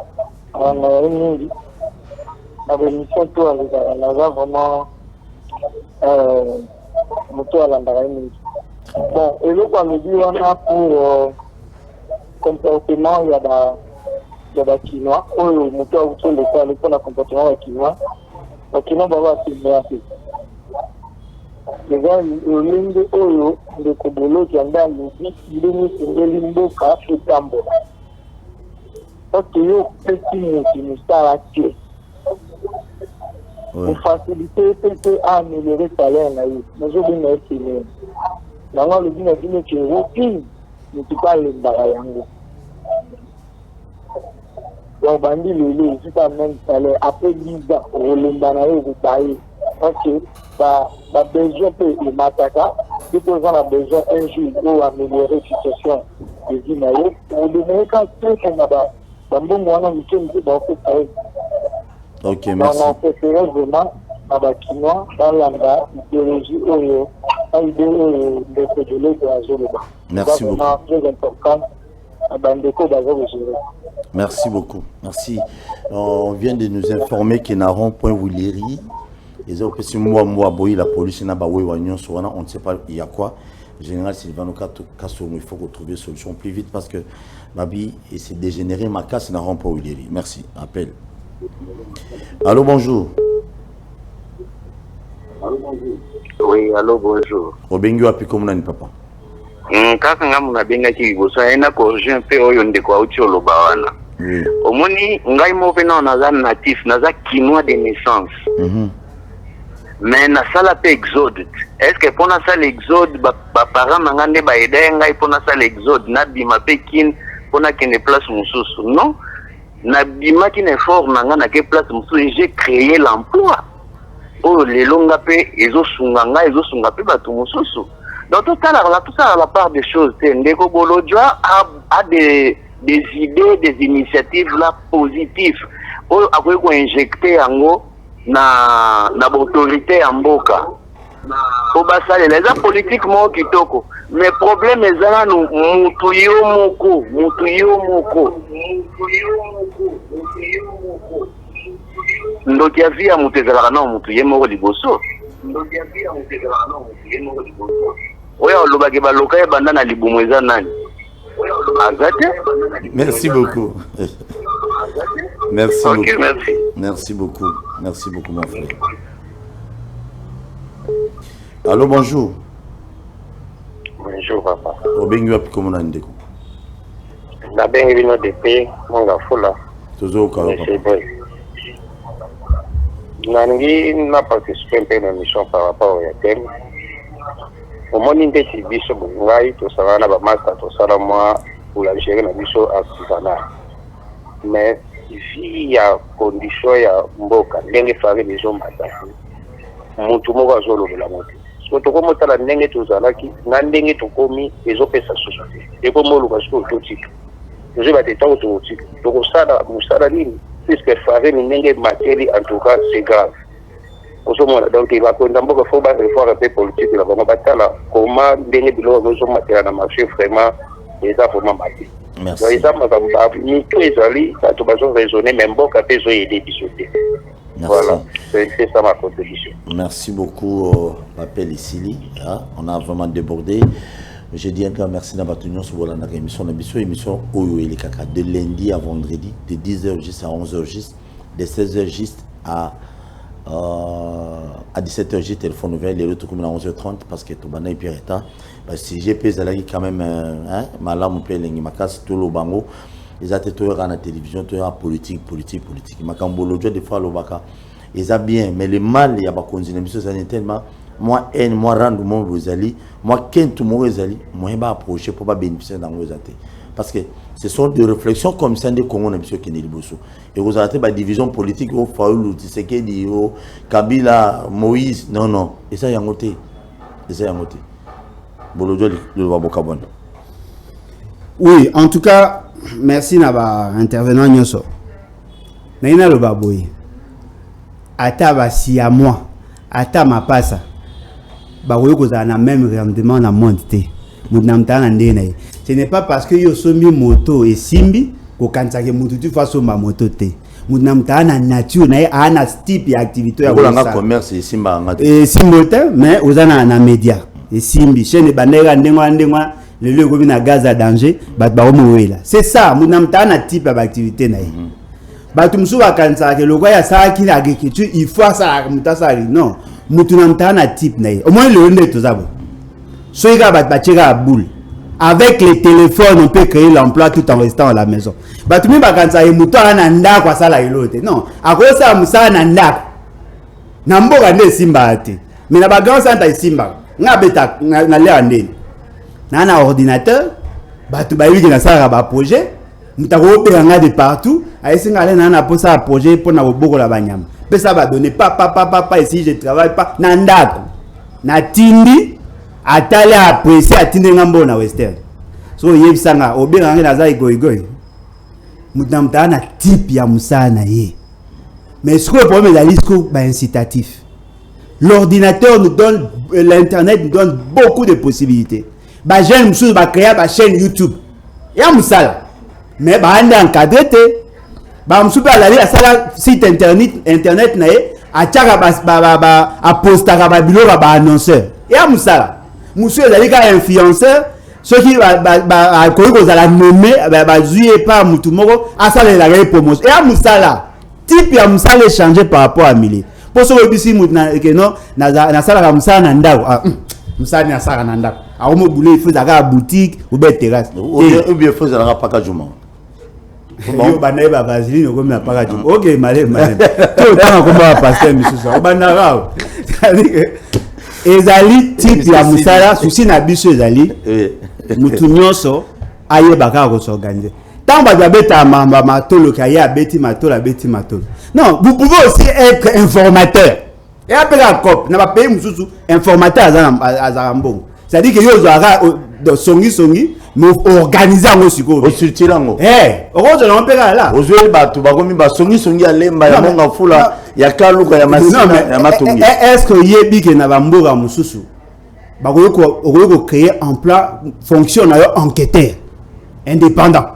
na mingi. Na bémission to ala na vraiment moto ala ndara mingi. Bon, et le quoi me dit on a pour comportement il y a des Chinois ou le moteur autour de quoi le comportement des Chinois. Les Chinois va se faire. Les gars, le ligne oyo de Kobolo qui anda lubi ligne de limbo ka tambo. Parce que yo petit moti nous stara tuer. Pour faciliter peut à améliorer le salaire là, mais je vais mettre dans le dîner qui est routine, ne peut pas le barayango. Donc, bandi le c'est pas même salaire. Après 10 ans, on le banaye vous taille. Parce que, besoin peut le massacre. Si on a besoin un jour pour améliorer la situation des dîners, on devrait quand on a un bon moyen de faire. Ok, merci. On préfère vraiment à Bakinois, dans l'Anda, l'idéologie Oyo. Merci beaucoup. Merci beaucoup. Merci. On vient de nous informer qu'il n'a point Willeri. Et ça, si moi, la police n'a pas on ne sait pas il y a quoi. Général Sylvano Kassono, il faut trouver une solution plus vite parce que Babi et c'est dégénéré. Ma casse n'a pas Willeri. Merci. Appel. Allô, bonjour. Oui, allô, bonjour. Obengi wapi komuna ni papa? Kaka nga muna benga ki liboso ena corriger un peu oyo ndeko auti oloba wana. Oui. Omoni ngai mo pena naza natif, naza kinois de naissance. Mais na sala pe exode. Est-ce que pour na sala exode ba parents nanga nde ba aider ngai pour na sala exode na bima pe kin pour na kene place mususu? Non. Na bima kin effort nanga na ke place mususu, j'ai créé l'emploi. Oh les longa pe ezosunga ngai ezosunga pe batu mususu. Donc tout ça à la part des choses, Ndeko Bolodjoa a des idées, des initiatives là positives. Après qu'on injecter en na autorité en boka. Au bas les gens politiquement qui toko. Mais problème est là nous mutuyo moko. Donc ya via mutezala na mutuye moko liboso. Oya olobaki baloka ya banda na libumu eza nani? Azate? Merci beaucoup. Merci Ok, beaucoup. merci. Merci beaucoup. Merci beaucoup, mon frère. Allô, bonjour. Bonjour, papa. Obengi wapi komuna ndeko? Na bengi bino depuis monga fula. Tozo ka Monsieur Boy. Nangi na participer un peu dans mission par rapport au thème. Au moins ndé ci biso ngai to sala na ba master to sala moi pour la gérer na biso artisanat. Mais ici ya condition ya mboka ndenge fare les hommes batasi. Mutu moko azolobela moto. Soto ko motala ndenge to zalaki na ndenge to komi ezopesa société. Eko molo parce que totika. Je vais te dire tout aussi. Donc ça là nini puisque fare ni ndenge matière en tout cas c'est grave. Donc il va condamner qu'il faut pas réformer un peu politique là vraiment batala comment ndenge bilo nous matière na marché vraiment les a vraiment battu. Merci. Donc ça m'a pas ni tout ezali ça tu vas raisonner même bon capé zo aider bisoter. Voilà, c'est ça ma contribution. Merci beaucoup, l'appel ici. On a vraiment débordé. Je dis un grand merci à Batunion sur la émission Oyo et les Kaka de lundi à vendredi, de 10h juste à 11h juste, de 16h juste à 17h juste, téléphone ouvert, les retours comme à 11h30 parce que tout le monde est pire état. Parce que si j'ai payé quand même, malam peut les makas tout le bango. Ils ont été à la télévision, tout à politique. Makambolo des fois le baka. Ils ont bien, mais le mal il y a pas continué. Monsieur ça n'est tellement moi haine, moi rendre mon Rosali, moi qu'un tout mon Rosali, moi il va approcher pour pas bénéficier dans Rosati. Parce que ce sont des réflexions comme ça des Congo na monsieur Keneli Bosso. Et vous avez la division politique au Faoulou, Tshisekedi, au Kabila, Moïse, non. Et ça y a noté. Bolojo le Wabokabon. Oui, en tout cas, merci naba intervenant nyoso. Naina lo baboy. Ata basi à moi, ata mapasa. Ba woyo ko za na même rendement na monde te. Mudnamta na ndene. Ce n'est pas parce que yo somi moto et simbi ko kansake mutu tu faso ma moto te. Mudnamta na nature na ana type ya activité ya ko commerce et simba ngati. Et simbote mais ozana na média. Et simbi chaîne bandera ndengwa le lieu comme na gaz à danger bat ba omoela. C'est ça mudnamta na type d'activité na. Batu musu bakansa ke lokwa ya saki na agriculture il faut ça mutasa non mutunamta na type na. Au moins le nde tozabo. Soiga bat bachega boule. Avec les téléphones on peut créer l'emploi tout en restant à la maison. Batu mi bakansa e muto ana nda kwa sala ilote. Non, akosa musa na nda. Na mboka nde simba ate. Mais na bagan santa simba. Nga beta na le ande. Na na ordinateur batu ba yiki na sala ba projet. Mutako opéranga de partout. Aïsinga ale na posa un projet pour na boko la banyama. Pe ça va donner papa ici je travaille pas na ndako. Na tindi atale apprécier atinde ngambo na western. So yebisanga obéranga na za igoigoi. Mutamta na type ya musana ye. Mais ce que le problème est la liste incitatif. L'ordinateur nous donne, l'internet nous donne beaucoup de possibilités. Bah jeune monsieur va créer ma chaîne YouTube. Ya musala. Mais bah on est encadré te. Bah monsieur va aller à ça site internet na ye a tchaka ba a postaka ba bilo ba annonceur. Ya musala. Monsieur est allé comme influenceur. Ceux qui va ko za la nommer ba zuye pas mutu moko a ça la promotion. Ya musala. Type ya musala changer par rapport à Mili. pour ce que que non na sala comme ça na ndako musani na sala na ndako aomo boulé il faut à boutique ou bien terrasse ou bien faut ça pas juma yo banaye ba vaseline ko me pas juma OK malé tout temps ko ba pasteur monsieur ça banara ezali type ya musala souci na biso ezali mutu nyonso ayebaka ko s'organiser. Tant que non, vous pouvez aussi être informateur. Et après la COP, n'a pas payé Moussou, informateur à Zarambon. C'est-à-dire que vous avez songi, mais organiser en Osiko. Au Sultirango. Eh, heureusement, on peut là. Aux yeux, tu vas comme songi à l'emba, ya monga fula, ya kaluka, ya masina, ya matongi. Est-ce que Yebi qui n'a pas mboga Moussou? Bah, vous créer un plan, fonction, enquêteur, indépendant.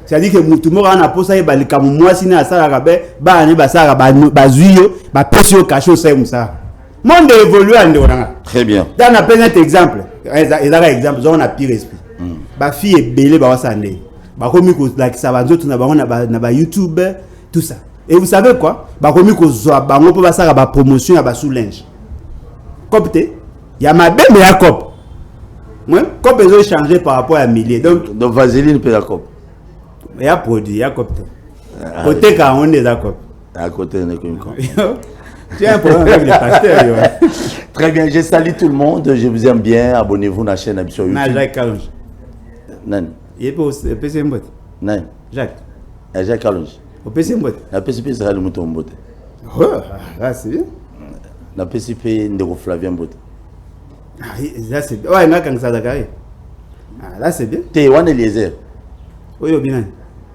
C'est-à-dire que tout le monde a posé les balikamu moi si na sala rabe ba ne ba sala ba zuyo ba pesio cacho c'est ça. Monde évolue en dehors. Très bien. Dans un petit exemple, exemple, on a pire esprit. Ba fille est belle ba wasande. Ba komi ko like ça va d'autres na ba YouTube tout ça. Et vous savez quoi? Ba komi ko zo ba ngo ba sala ba promotion ya ba sous linge. Copte, il y a ma belle mais ya cop. Moi, cop ils changé par rapport à milliers. Donc vaseline peut la cop. Il y a produit, il y a copte. Côté quand on est d'accord. À côté, on est comme Tu as un problème avec les pasteurs. Très bien, je salue tout le monde. Je vous aime bien. Abonnez-vous à la chaîne sur YouTube. Jacques Calonge. Non. Il est pour PC Mbot. Non. Jacques. Jacques Calonge. Au PC Mbot. La PCP sera le mouton Mbot. Là, c'est bien. La PCP Ndero Flavien Mbot. Là, c'est bien. Ouais, il y a quand ça d'accord. Là, c'est bien. T'es Wan Eliezer. Oui, bien.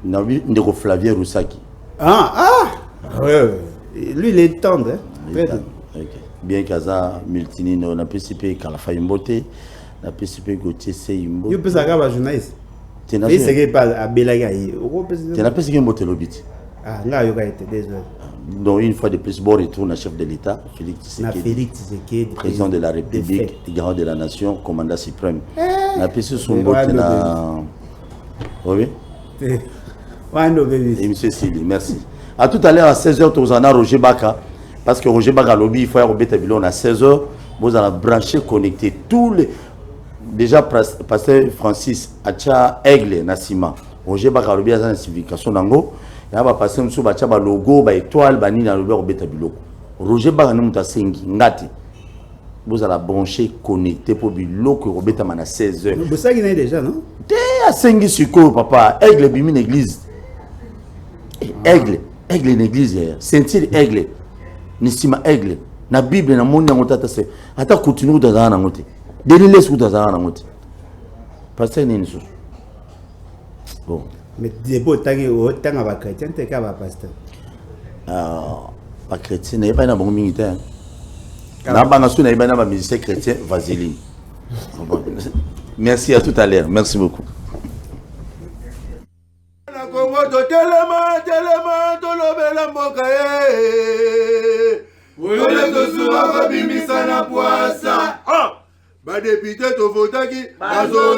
Ndero Flavien Roussaki. Lui, il est tendre. Okay. Bien Kaza, Multinino, la PCP Kalafa Mbote, la PCP Gauthier Seyimbo. Tu peux savoir un journaliste. Tu n'as pas Belaga. Tu n'as pas ce que Mbote l'obit. Ah, là, il y a été désolé. Donc, une fois de plus, bon retour au chef de l'État, Félix Tshisekedi, président de la République, garant de la nation, commandant suprême. La PCP son Mbote là. Oui. Et monsieur Sili, merci. À tout à l'heure à 16h, tu as Roger Baka. Parce que Roger Baka lobby, il faut aller au Bétabilon à 16h. Vous allez brancher, connecter tous les. Déjà, pasteur Francis, Acha Aigle, Nassima. Roger Baka lobby à la civilisation d'Ango. Il y a passer un sous logo, étoile, banni dans le au Bétabilon. Roger Baka nous a sengi, ngati. Vous allez brancher, connecter pour bilo que Robert à 16h. Vous savez qu'il y a déjà, non? T'es à sengi sur quoi, papa? Aigle, bimi l'église. Aigle une église sentir aigle nisima aigle na bible na monde ngota se ata continue dans na ngote deni les kuta za na ngote pasteur ni niso bon mais des beaux tanga ba chrétien te ka ba pasteur pas chrétien n'est pas na bon militaire na banga suna ibana ba musicien chrétien vaseline. Merci, à tout à l'heure, merci beaucoup. Telema tolobela mboka oyole tosuka kobimisa na poasa badepite tovotaki bazo